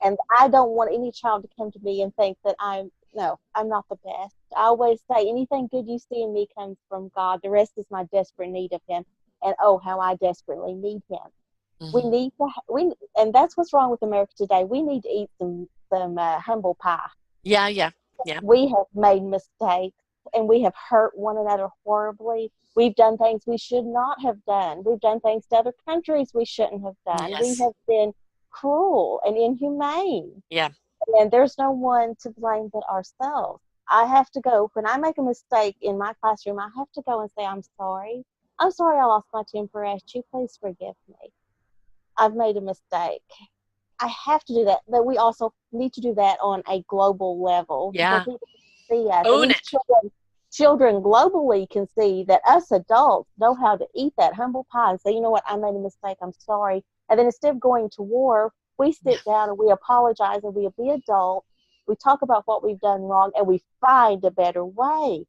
And I don't want any child to come to me and think that I'm not the best. I always say anything good you see in me comes from God. The rest is my desperate need of Him. And oh, how I desperately need Him. We Mm-hmm. need to, and that's what's wrong with America today. We need to eat some humble pie. Yeah, yeah, yeah. We have made mistakes and we have hurt one another horribly. We've done things we should not have done. We've done things to other countries we shouldn't have done. We Yes. have been cruel and inhumane. Yeah. And there's no one to blame but ourselves. I have to go, when I make a mistake in my classroom, I have to go and say, I'm sorry. I'm sorry I lost my temper at you. Please forgive me. I've made a mistake. I have to do that. But we also need to do that on a global level where Yeah. people can see us. And Own these it. children globally can see that us adults know how to eat that humble pie and say, you know what, I made a mistake. I'm sorry. And then instead of going to war, we Yeah. sit down and we apologize and we be adults. We talk about what we've done wrong and we find a better way.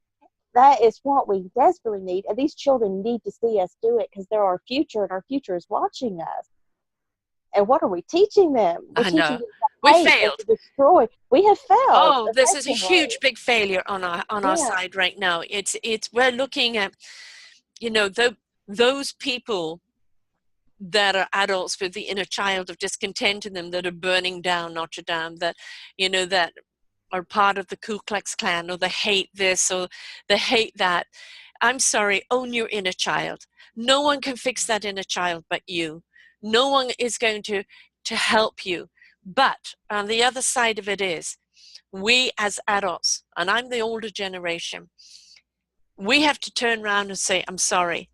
That is what we desperately need. And these children need to see us do it because they're our future and our future is watching us. And what are we teaching them? We're I teaching know. them We to hate and failed. to destroy. We have failed Oh, this is a effectively. huge big failure on our Yeah. side right now. It's we're looking at, you know, those people that are adults with the inner child of discontent in them, that are burning down Notre Dame, that, you know, that are part of the Ku Klux Klan, or they hate this or they hate that. I'm sorry, own your inner child. No one can fix that inner child but you. No one is going to help you. But on the other side of it is, we as adults, and I'm the older generation, we have to turn around and say, I'm sorry.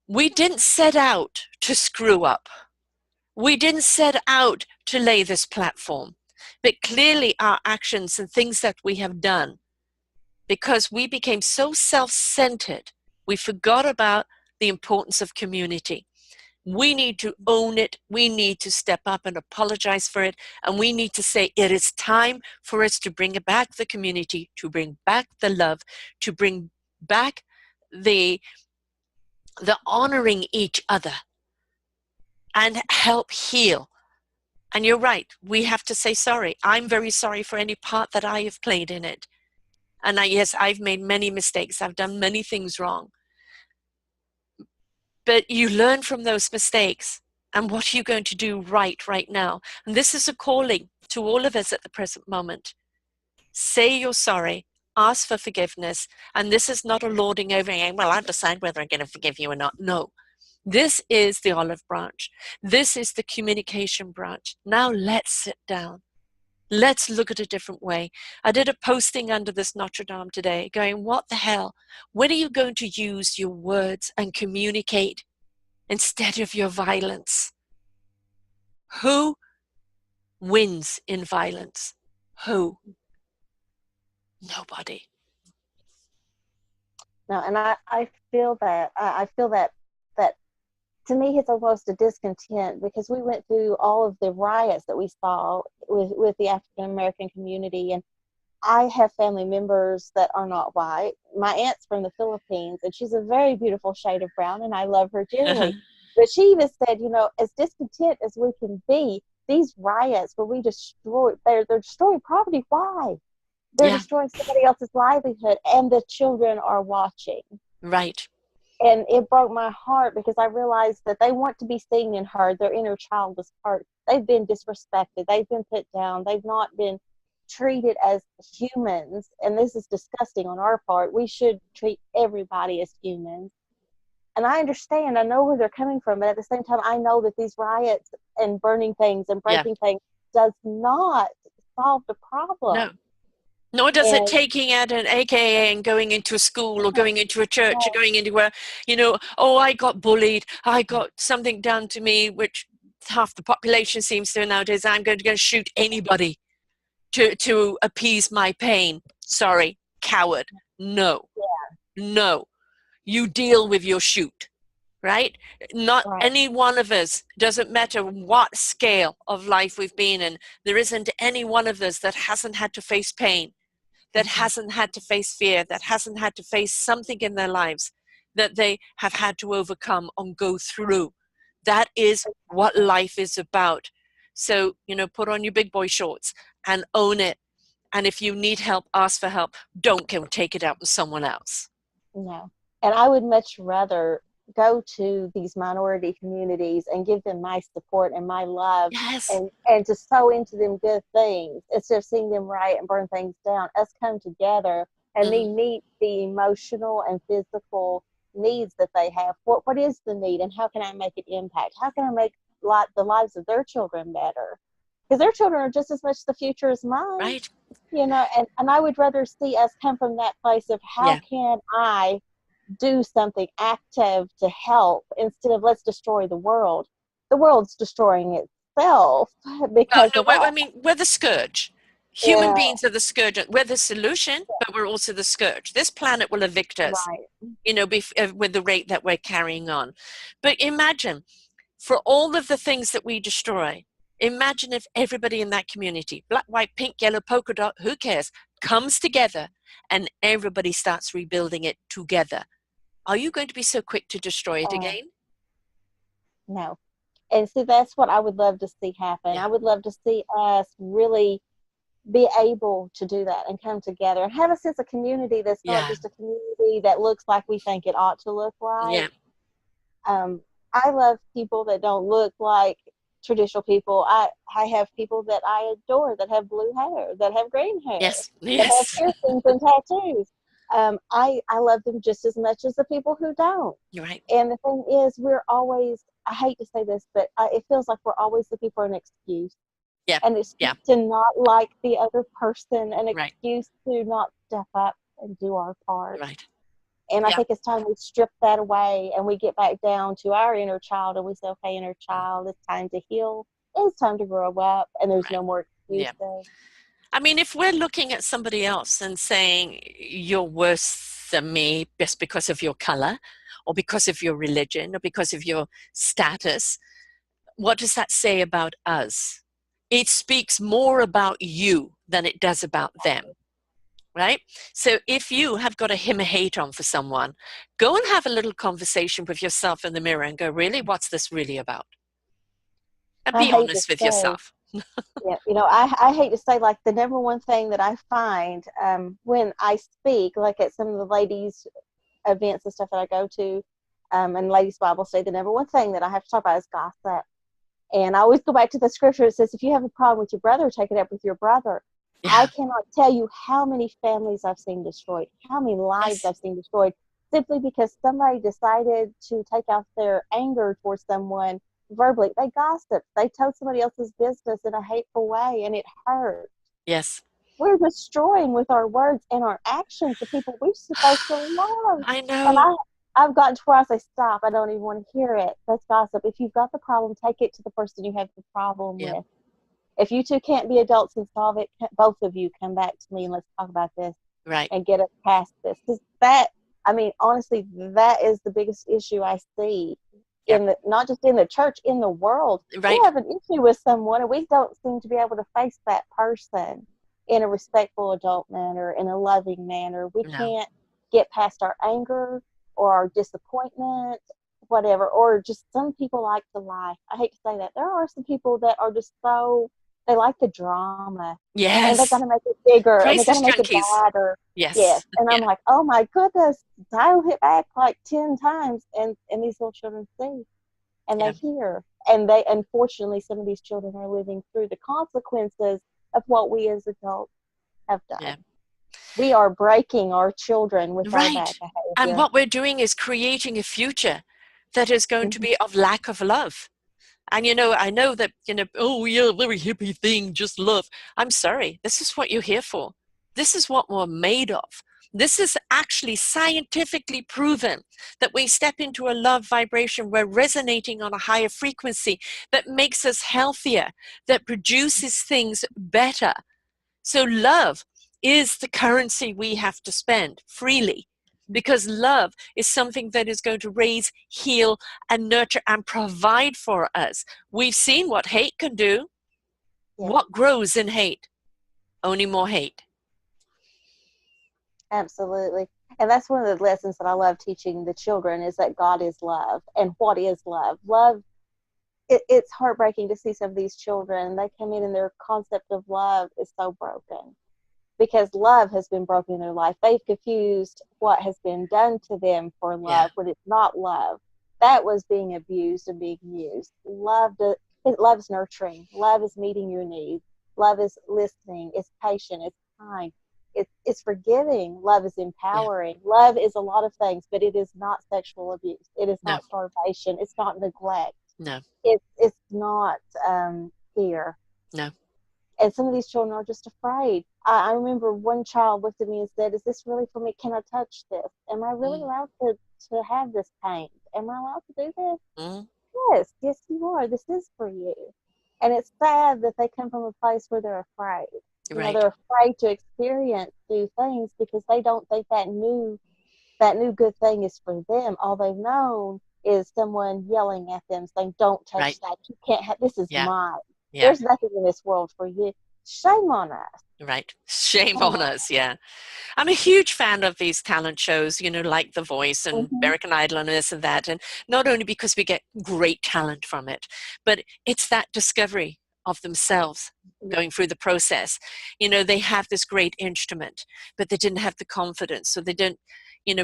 We didn't set out to screw up. We didn't set out to lay this platform. But clearly our actions and things that we have done, because we became so self-centered, we forgot about the importance of community. We need to own it. We need to step up and apologize for it. And we need to say it is time for us to bring back the community, to bring back the love, to bring back the honoring each other and help heal. And you're right, we have to say sorry. I'm very sorry for any part that I have played in it. And yes, I've made many mistakes. I've done many things wrong. But you learn from those mistakes. And what are you going to do right now? And this is a calling to all of us at the present moment. Say you're sorry, ask for forgiveness. And this is not a lording over, well, I'll decide whether I'm going to forgive you or not. No, this is the olive branch. This is the communication branch. Now let's sit down. Let's look at a different way. I did a posting under this Notre Dame today going, what the hell? When are you going to use your words and communicate instead of your violence? Who wins in violence? Who? Nobody. No, and I feel that I feel that to me it's almost a discontent because we went through all of the riots that we saw with the African American community, and I have family members that are not white. My aunt's from the Philippines, and she's a very beautiful shade of brown, and I love her dearly. But she even said, you know, as discontent as we can be, these riots where we destroy, they're destroying property. Why? They're Yeah, destroying somebody else's livelihood, and the children are watching. right. And it broke my heart because I realized that they want to be seen and heard. Their inner child was hurt. They've been disrespected. They've been put down. They've not been treated as humans. And this is disgusting on our part. We should treat everybody as humans. And I understand, I know where they're coming from, but at the same time, I know that these riots and burning things and Yeah, breaking things does not solve the no. problem. Nor does it And taking out an AKA and going into a school or no, going into a church or no, going into where, you know, oh, I got bullied, I got something done to me, which half the population seems to nowadays. I'm going to go shoot anybody to appease my pain. Sorry, coward. No, no. You deal with your shoot, right? Not right. any one of us, doesn't matter what scale of life we've been in, there isn't any one of us that hasn't had to face pain, that Mm-hmm. hasn't had to face fear, that hasn't had to face something in their lives that they have had to overcome and go through. That is what life is about. So, you know, put on your big boy shorts and own it. And if you need help, ask for help. Don't go take it out with someone else. No. And I would much rather go to these minority communities and give them my support and my love Yes. and to sow into them good things instead of seeing them riot and burn things down. Us come together and me Mm-hmm. meet the emotional and physical needs that they have. What is the need and how can I make an impact? How can I make the lives of their children better? Because their children are just as much the future as mine, Right? you know, and I would rather see us come from that place of how Yeah. can I do something active to help instead of let's destroy the world. the world's destroying itself Well, because no, of us. I mean, we're the scourge. Human Yeah, beings are the scourge. We're the solution, but we're also the scourge. This planet will evict us, right. with the rate that we're carrying on. But imagine, for all of the things that we destroy, imagine if everybody in that community, black, white, pink, yellow, polka dot, who cares, comes together and everybody starts rebuilding it together. Are you going to be so quick to destroy it Uh, again? no. And see, that's what I would love to see happen. Yeah. I would love to see us really be able to do that and come together and have a sense of community that's not Yeah. just a community that looks like we think it ought to look like. Yeah. Um, I love people that don't look like traditional people. I have people that I adore that have blue hair, that have green hair, Yes. that have Yes. piercings and tattoos. I love them just as much as the people who don't. You're right. And the thing is, we're always, I hate to say this, but it feels like we're always looking for an excuse. Yeah. An Yeah. excuse to not like the other person, an Right. excuse to not step up and do our part. Right. And I Yeah. think it's time we strip that away and we get back down to our inner child and we say, okay, inner Mm. child, it's time to heal. It's time to grow up and there's Right. no more Yeah. excuses. I mean, if we're looking at somebody else and saying you're worse than me just because of your color or because of your religion or because of your status, what does that say about us? It speaks more about you than it does about them, right? So if you have got a him or hate on for someone, go and have a little conversation with yourself in the mirror and go, really, what's this really about? And I be hate to honest with say, yourself. yeah, I hate to say, like, the number one thing that I find when I speak, like at some of the ladies' events and stuff that I go to, and ladies' Bible study, the number one thing that I have to talk about is gossip. And I always go back to the scripture. It says, if you have a problem with your brother, take it up with your brother. I Yeah. cannot tell you how many families I've seen destroyed, how many lives Yes. I've seen destroyed, simply because somebody decided to take out their anger towards someone verbally. They gossiped. They told somebody else's business in a hateful way, and it hurt. Yes. We're destroying with our words and our actions the people we're supposed to love. I And know. I've gotten to where I say, stop. I don't even want to hear it. That's gossip. If you've got the problem, take it to the person you have the problem Yeah. with. If you two can't be adults and solve it, both of you come back to me and let's talk about this Right. and get us past this. Because that, I mean, honestly, that is the biggest issue I see Yeah. in the, not just in the church, in the world. We Right. have an issue with someone and we don't seem to be able to face that person in a respectful adult manner, in a loving manner. We No. can't get past our anger or our disappointment, whatever. Or just some people like to lie. I hate to say that. There are some people that are just so, they like the drama and they got to Yes. make it bigger and they got to Crisis make it junkies. badder. Yes. Yes. And I'm Yeah. like, oh my goodness, dial hit back like 10 times. And these little children see and Yeah. they hear. And they, unfortunately, some of these children are living through the consequences of what we as adults have Yeah. done. We are breaking our children with our bad Right. And behavior. what we're doing is creating a future that is going to Mm-hmm. be of lack of love. And I know that, oh, yeah, very hippie thing, just love. I'm sorry. This is what you're here for. This is what we're made of. This is actually scientifically proven that we step into a love vibration. We're resonating on a higher frequency that makes us healthier, that produces things better. So love is the currency we have to spend freely, because love is something that is going to raise, heal, and nurture and provide for us. We've seen what hate can do. Yeah, What grows in hate? Only more hate. absolutely. And that's one of the lessons that I love teaching the children is that God is love. And what is love? Love, it's heartbreaking to see some of these children. They come in and their concept of love is so broken because love has been broken in their life. They've confused what has been done to them for Yeah, love when it's not love. That was being abused and being used. Love is nurturing. Love is meeting your needs. Love is listening. It's patient. It's kind. It's forgiving. Love is yeah, empowering. Love is a lot of things, but it is not sexual abuse. It is no, not starvation. It's not neglect. no, It's not fear. no. And some of these children are just afraid. I remember one child looked at me and said, is this really for me? Can I touch this? Am I really Mm, allowed to have this paint? Am I allowed to do this? mm, yes, yes, you are. This is for you. And it's sad that they come from a place where they're afraid. Right, They're afraid to experience new things because they don't think that new good thing is for them. All they've known is someone yelling at them saying, "Don't touch right. that. You can't have this is Yeah, mine. yeah. There's nothing in this world for you." Shame on us. Right. Shame Shame on on us. Yeah. I'm a huge fan of these talent shows, like The Voice us. and American Idol and this and that. And not only because we get great talent from it, but it's that discovery of themselves Yeah. going through the process. They have this great instrument, but they didn't have the confidence. So they didn't,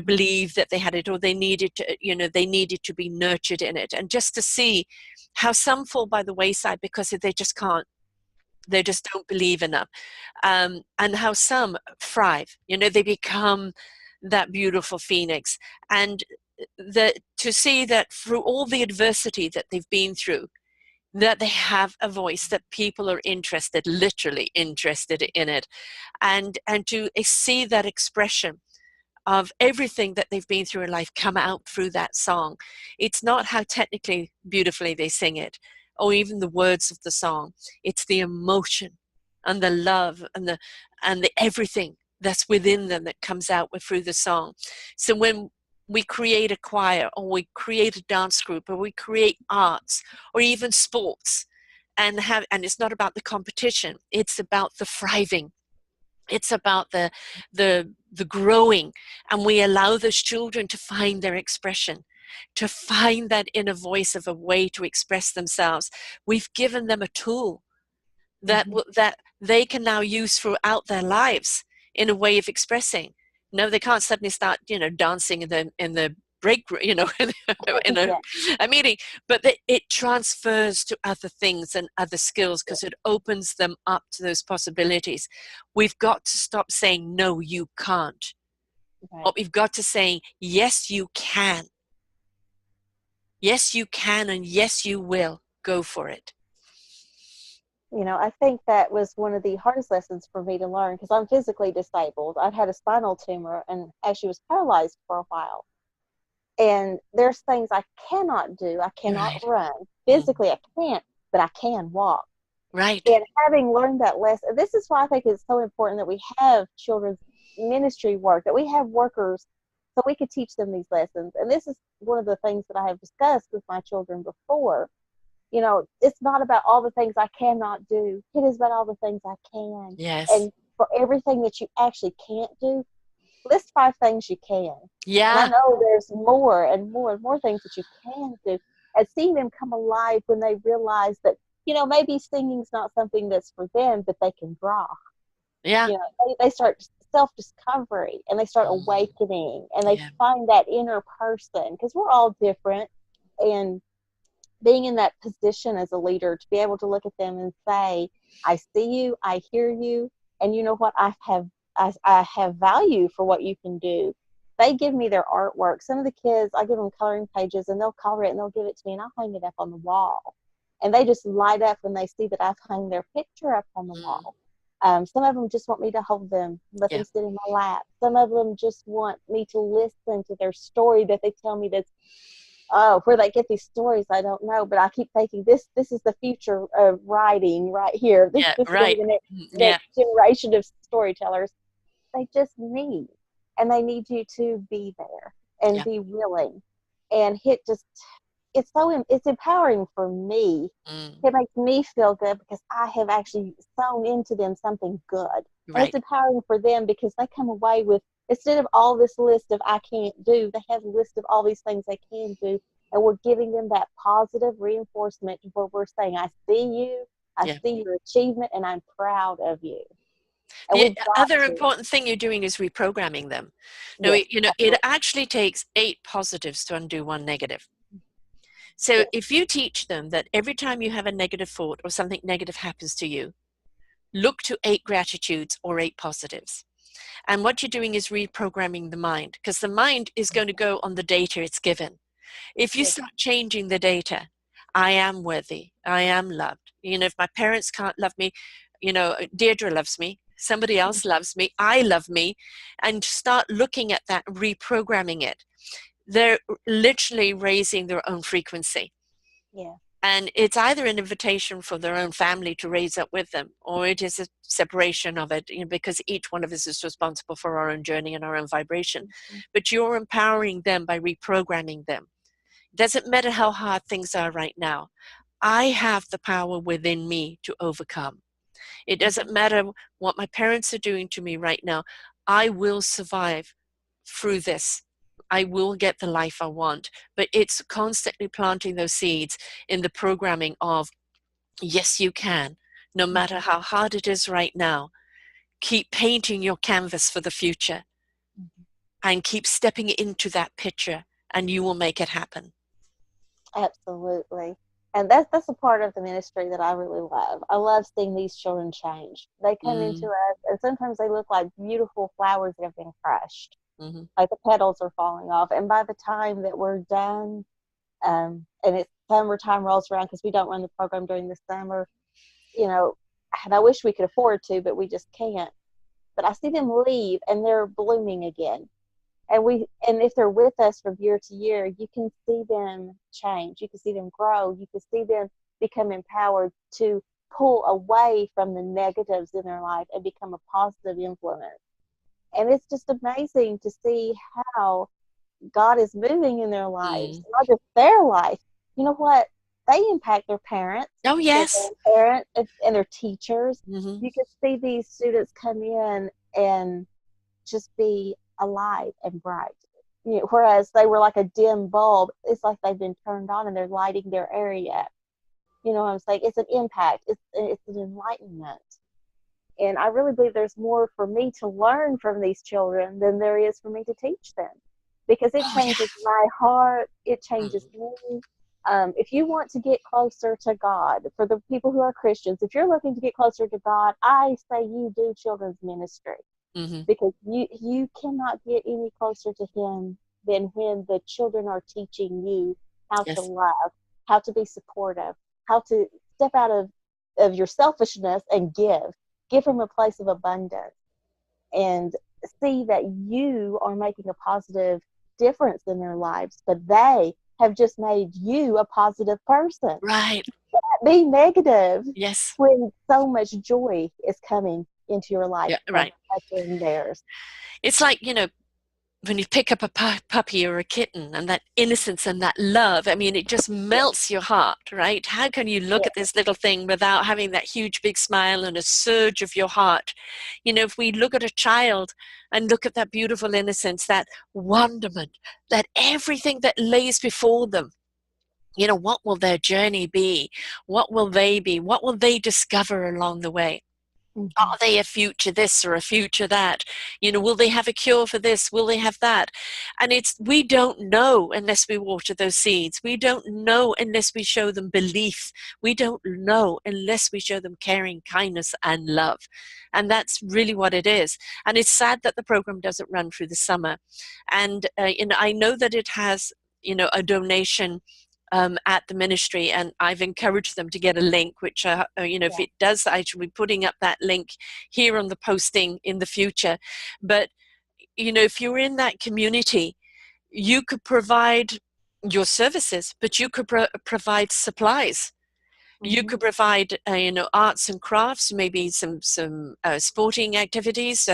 believe that they had it, or they needed to be nurtured in it. And just to see how some fall by the wayside because they just can't, they just don't believe enough, and how some thrive. They become that beautiful phoenix, and to see that through all the adversity that they've been through, that they have a voice, that people are interested, literally interested in it, and to see that expression of everything that they've been through in life come out through that song. It's not how technically beautifully they sing it, or even the words of the song. It's the emotion and the love and the everything that's within them that comes out through the song. So when we create a choir, or we create a dance group, or we create arts, or even sports, and it's not about the competition, it's about the thriving, it's about the growing, and we allow those children to find their expression, to find that inner voice of a way to express themselves. We've given them a tool that Mm-hmm. that they can now use throughout their lives in a way of expressing. No, they can't suddenly start, dancing in the break, in Yeah. a meeting, but it transfers to other things and other skills because it opens them up to those possibilities. We've got to stop saying, no, you can't. Right. But we've got to say, yes, you can. Yes, you can, and yes, you will. Go for it. I think that was one of the hardest lessons for me to learn because I'm physically disabled. I've had a spinal tumor and actually was paralyzed for a while. And there's things I cannot do. I cannot Right. run. Mm. Physically, I can't, but I can walk. Right. And having learned that lesson, this is why I think it's so important that we have children's ministry work, that we have workers so we could teach them these lessons. And this is one of the things that I have discussed with my children before. It's not about all the things I cannot do. It is about all the things I can. Yes. And for everything that you actually can't do, list 5 things you can. And I Yeah. know there's more and more and more things that you can do. And seeing them come alive when they realize that, maybe singing's not something that's for them, but they can draw. Yeah. They start self-discovery and they start Mm. awakening and they Yeah. find that inner person because we're all different. And being in that position as a leader to be able to look at them and say, I see you, I hear you, and you know what, I have value for what you can do. They give me their artwork. Some of the kids, I give them coloring pages and they'll color it and they'll give it to me and I'll hang it up on the wall. And they just light up when they see that I've hung their picture up on the Mm. wall. Some of them just want me to hold them, let them Yeah. sit in my lap. Some of them just want me to listen to their story that they tell me that's where they get these stories, I don't know. But I keep thinking this is the future of writing right here. This Yeah. this is going to Right. be the next Mm. Yeah. next generation of storytellers. They just need, and they need you to be there and Yeah. be willing. And it's empowering for me. Mm. It makes me feel good because I have actually sown into them something good. And it's Right. empowering for them because they come away with, instead of all this list of I can't do, they have a list of all these things they can do. And we're giving them that positive reinforcement where we're saying, I see you, I Yeah. see your achievement, and I'm proud of you. And The we've got other to. important thing you're doing is reprogramming them. Now, Yes, it absolutely. actually takes 8 positives to undo one negative. So Yes, if you teach them that every time you have a negative thought or something negative happens to you, look to 8 gratitudes or 8 positives. And what you're doing is reprogramming the mind, because the mind is going to go on the data it's given. If you yes, start changing the data, I am worthy, I am loved. If my parents can't love me, Deirdre loves me, somebody else loves me, I love me, and start looking at that, reprogramming it. They're literally raising their own frequency. Yeah. And it's either an invitation for their own family to raise up with them, or it is a separation of it, because each one of us is responsible for our own journey and our own vibration. Mm-hmm. But you're empowering them by reprogramming them. It doesn't matter how hard things are right now. I have the power within me to overcome. It doesn't Mm-hmm. matter what my parents are doing to me right now. I will survive through this. I will get the life I want. But it's constantly planting those seeds in the programming of, yes, you can. No matter Mm-hmm. how hard it is right now, keep painting your canvas for the future Mm-hmm. and keep stepping into that picture, and you will make it happen. Absolutely. And that's a part of the ministry that I really love. I love seeing these children change. They come into Mm, us, and sometimes they look like beautiful flowers that have been crushed, mm-hmm. like the petals are falling off. And by the time that we're done, and it's summertime rolls around, because we don't run the program during the summer, you know, and I wish we could afford to, but we just can't. But I see them leave, and they're blooming again. And if they're with us from year to year, you can see them change, you can see them grow, you can see them become empowered to pull away from the negatives in their life and become a positive influence. And it's just amazing to see how God is moving in their lives, Mm. not just their life. You know what? They impact their parents, Oh, their yes. grandparents, and their teachers. Mm-hmm. You can see these students come in and just be alive and bright. Whereas they were like a dim bulb, it's like they've been turned on and they're lighting their area. You know what I'm saying? It's an impact. It's an enlightenment. And I really believe there's more for me to learn from these children than there is for me to teach them, because it Oh, yeah. changes my heart. It changes Mm. me. If you want to get closer to God, for the people who are Christians, if you're looking to get closer to God, I say you do children's ministry, Mm-hmm. because you cannot get any closer to him than when the children are teaching you how to Yes. love, how to be supportive, how to step out of your selfishness and give from a place of abundance, and see that you are making a positive difference in their lives, but they have just made you a positive person. Right. Be negative Yes. when so much joy is coming into your life Yeah, from right. touching theirs. It's like, when you pick up a puppy or a kitten, and that innocence and that love, I mean, it just Yeah, melts your heart, right? How can you look yeah. at this little thing without having that huge big smile and a surge of your heart? If we look at a child and look at that beautiful innocence, that wonderment, that everything that lays before them, what will their journey be? What will they be? What will they discover along the way? Mm-hmm. Are they a future this or a future that? Will they have a cure for this? Will they have that? And we don't know unless we water those seeds. We don't know unless we show them belief. We don't know unless we show them caring, kindness, and love. And that's really what it is. And it's sad that the program doesn't run through the summer. And I know that it has, a donation at the ministry, and I've encouraged them to get a link, which if Yeah. it does, I should be putting up that link here on the posting in the future. But if you're in that community, you could provide your services, but you could provide supplies. You Mm-hmm. could provide arts and crafts, maybe some sporting activities,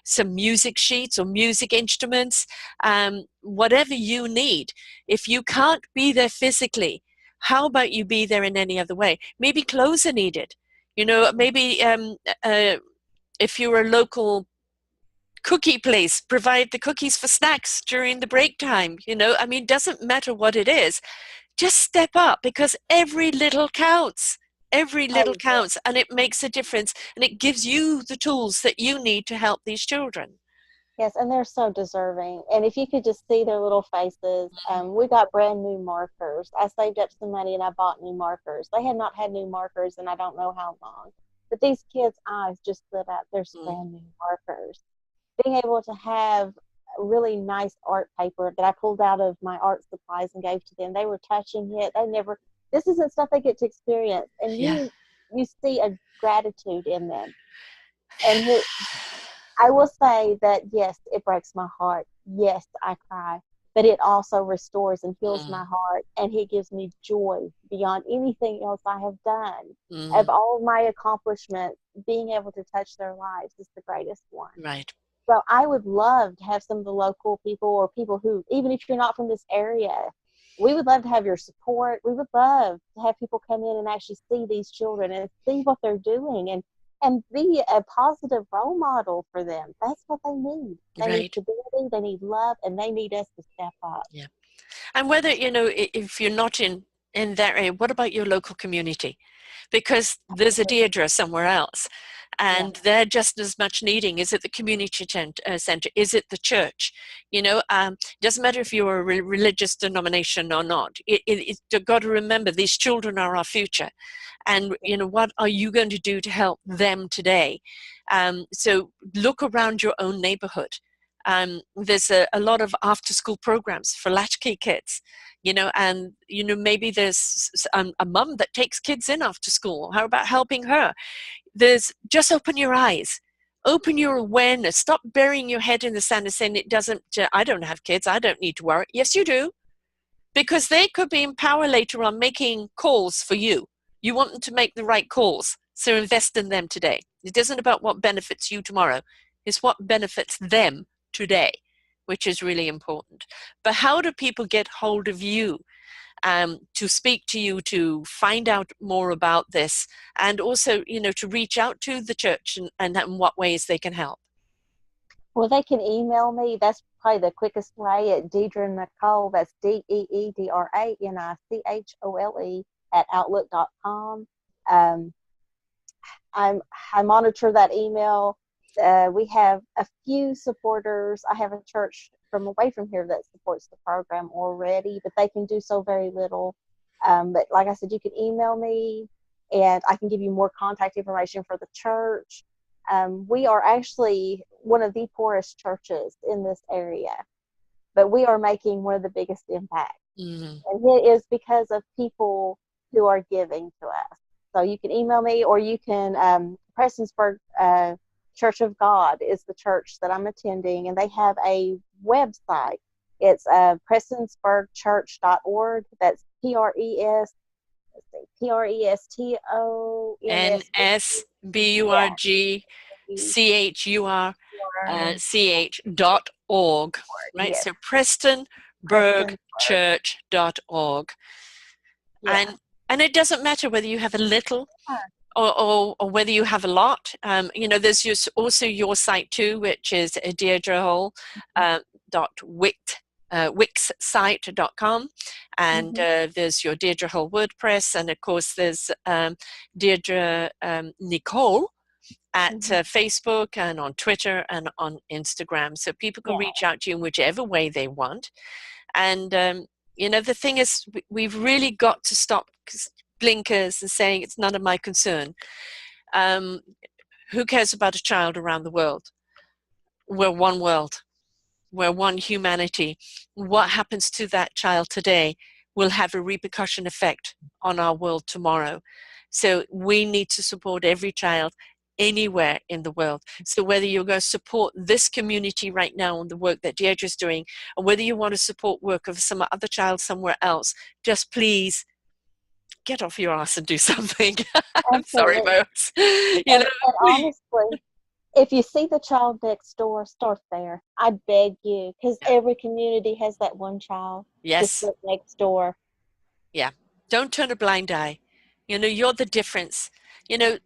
some music sheets or music instruments, whatever you need. If you can't be there physically, how about you be there in any other way? Maybe clothes are needed. Maybe if you're a local cookie place, provide the cookies for snacks during the break time. I mean, doesn't matter what it is, just step up, because every little counts. Every little Oh, yeah. counts, and it makes a difference, and it gives you the tools that you need to help these children. Yes, and they're so deserving. And if you could just see their little faces, we got brand new markers. I saved up some money and I bought new markers. They had not had new markers and I don't know how long. But these kids' eyes just lit up. There's Mm. brand new markers. Being able to have really nice art paper that I pulled out of my art supplies and gave to them. They were touching it. This isn't stuff they get to experience. And Yeah. you see a gratitude in them. And I will say that, yes, it breaks my heart. Yes, I cry. but it also restores and heals my Mm, heart, and it gives me joy beyond anything else I have done. Of mm, all of my accomplishments, being able to touch their lives is the greatest one. right. So I would love to have some of the local people, or people who, even if you're not from this area, we would love to have your support. We would love to have people come in and actually see these children and see what they're doing, and be a positive role model for them. That's what they need. They need Right. stability, they need love, and they need us to step up. Yeah. And whether, if you're not in that area, what about your local community? Because there's a Deirdre somewhere else, Yeah. and they're just as much needing. Is it the community center? Is it the church? It doesn't matter if you're a religious denomination or not. You've got to remember, these children are our future. And what are you going to do to help them today? So look around your own neighborhood. There's a lot of after school programs for latchkey kids, and maybe there's a mum that takes kids in after school. How about helping her? There's just open your eyes, open your awareness, stop burying your head in the sand and saying I don't have kids, I don't need to worry. Yes, you do, because they could be in power later on making calls for you. You want them to make the right calls, so invest in them today. It isn't about what benefits you tomorrow, it's what benefits them today, which is really important. But how do people get hold of you, to speak to you, to find out more about this, and also, to reach out to the church, and in what ways they can help? Well, they can email me. That's probably the quickest way, at Deidre Nicole. That's DeedraNichole at outlook.com. Um, I monitor that email. We have a few supporters. I have a church from away from here that supports the program already, but they can do so very little. But like I said, you can email me, and I can give you more contact information for the church. We are actually one of the poorest churches in this area, but we are making one of the biggest impacts. Mm-hmm. And it is because of people who are giving to us. So you can email me, or you can, Prestonsburg Church of God is the church that I'm attending, and they have a website. It's prestonsburgchurch.org. That's P-R-E-S, let's see, NSBURGCHURCH .org, right? Yes, So Prestonsburg. prestonburgchurch.org. Yeah. And it doesn't matter whether you have a little or whether you have a lot. There's also your site too, which is Deirdre wixsite.com, and Mm-hmm. there's your Deirdre Hall WordPress, and of course there's Deirdre Nicole at Mm-hmm. Facebook and on Twitter and on Instagram, so people can Yeah. reach out to you in whichever way they want. And the thing is, we've really got to stop blinkers and saying it's none of my concern. Who cares about a child around the world? We're one world. We're one humanity. What happens to that child today will have a repercussion effect on our world tomorrow. So we need to support every child anywhere in the world. So whether you're going to support this community right now and the work that Deirdre's doing, or whether you want to support work of some other child somewhere else, just please get off your ass and do something. I'm sorry, Absolutely. folks. And Please. honestly, if you see the child next door, start there. I beg you, because Yeah. every community has that one child. Just Yes. look next door. Yeah. Don't turn a blind eye. You're the difference. You know,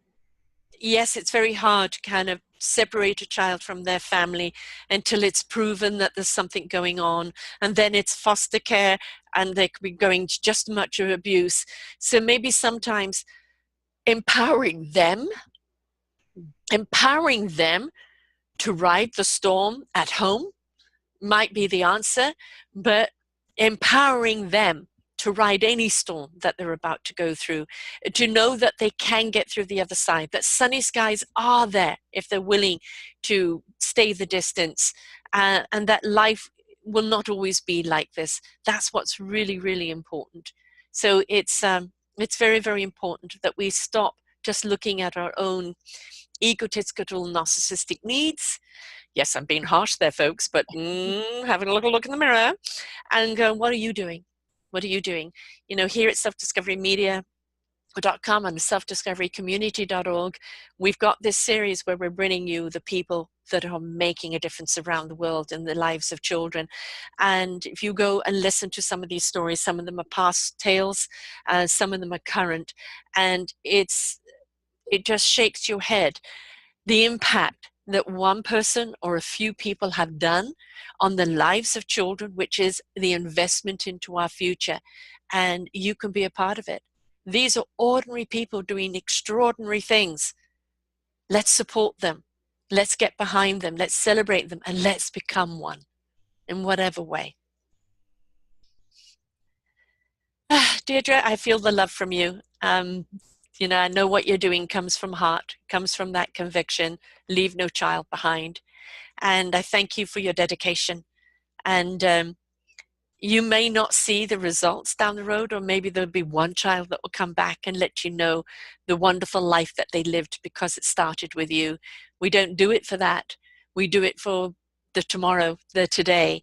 yes, it's very hard to kind of separate a child from their family until it's proven that there's something going on, and then it's foster care, and they could be going to just as much of abuse. So maybe sometimes empowering them, empowering them to ride the storm at home might be the answer, but empowering them to ride any storm that they're about to go through, to know that they can get through the other side, that sunny skies are there if they're willing to stay the distance, and that life will not always be like this. That's what's really, really important. So it's very, very important that we stop just looking at our own egotistical, narcissistic needs. Yes, I'm being harsh there, folks, but having a little look in the mirror and go, what are you doing? What are you doing? You know, here at Self-Discovery Media, .com and selfdiscoverycommunity.org, we've got this series where we're bringing you the people that are making a difference around the world in the lives of children. And if you go and listen to some of these stories, some of them are past tales, some of them are current, and it just shakes your head. The impact that one person or a few people have done on the lives of children, which is the investment into our future, and you can be a part of it. These are ordinary people doing extraordinary things. Let's support them. Let's get behind them. Let's celebrate them, and let's become one in whatever way. Deirdre, I feel the love from you. You know, I know what you're doing comes from heart, comes from that conviction. Leave no child behind. And I thank you for your dedication. And you may not see the results down the road, or maybe there'll be one child that will come back and let you know the wonderful life that they lived because it started with you. We don't do it for that. We do it for the tomorrow, the today,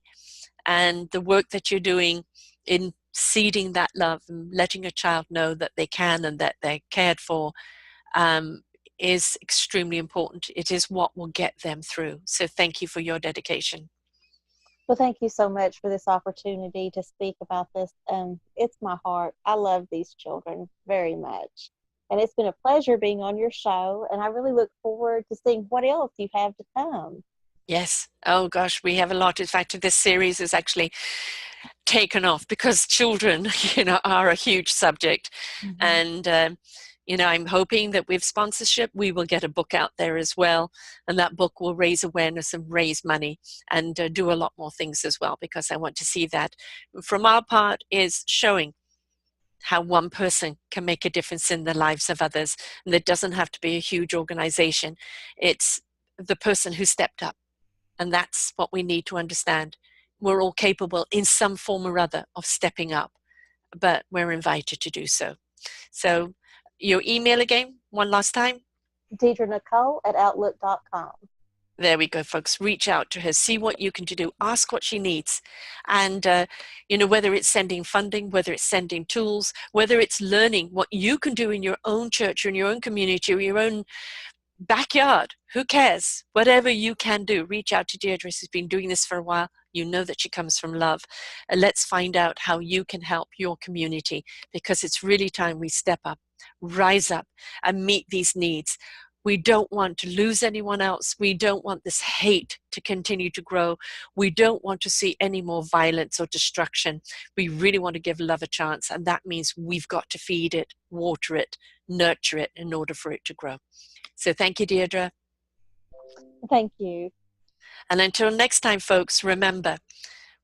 and the work that you're doing in seeding that love and letting a child know that they can and that they're cared for is extremely important. It is what will get them through. So thank you for your dedication. Well, thank you so much for this opportunity to speak about this. It's my heart. I love these children very much. And it's been a pleasure being on your show. And I really look forward to seeing what else you have to come. Yes. Oh, gosh, we have a lot. In fact, this series is actually taken off because children, you know, are a huge subject. And, you know, I'm hoping that with sponsorship, we will get a book out there as well. And that book will raise awareness and raise money and do a lot more things as well, because I want to see that from our part is showing how one person can make a difference in the lives of others. And it doesn't have to be a huge organization. It's the person who stepped up. And that's what we need to understand. We're all capable in some form or other of stepping up, but we're invited to do so. So your email again, one last time? DeirdreNicole@outlook.com. There we go, folks. Reach out to her. See what you can do. Ask what she needs. And, you know, whether it's sending funding, whether it's sending tools, whether it's learning what you can do in your own church or in your own community or your own backyard, who cares? Whatever you can do, reach out to Deirdre. She's been doing this for a while. You know that she comes from love. And let's find out how you can help your community, because it's really time we step up, rise up, and meet these needs. We don't want to lose anyone else. We don't want this hate to continue to grow. We don't want to see any more violence or destruction. We really want to give love a chance, and that means we've got to feed it, water it, nurture it in order for it to grow. So thank you, Deirdre. Thank you. And until next time, folks, remember,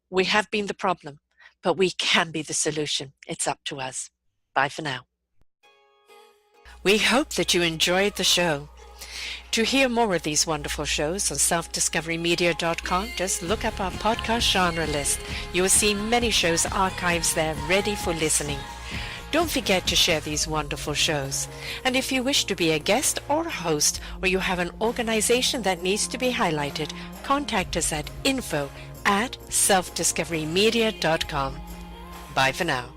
we have been the problem, but we can be the solution. It's up to us. Bye for now. We hope that you enjoyed the show. To hear more of these wonderful shows on selfdiscoverymedia.com, just look up our podcast genre list. You will see many shows archives there ready for listening. Don't forget to share these wonderful shows. And if you wish to be a guest or a host, or you have an organization that needs to be highlighted, contact us at info@selfdiscoverymedia.com. Bye for now.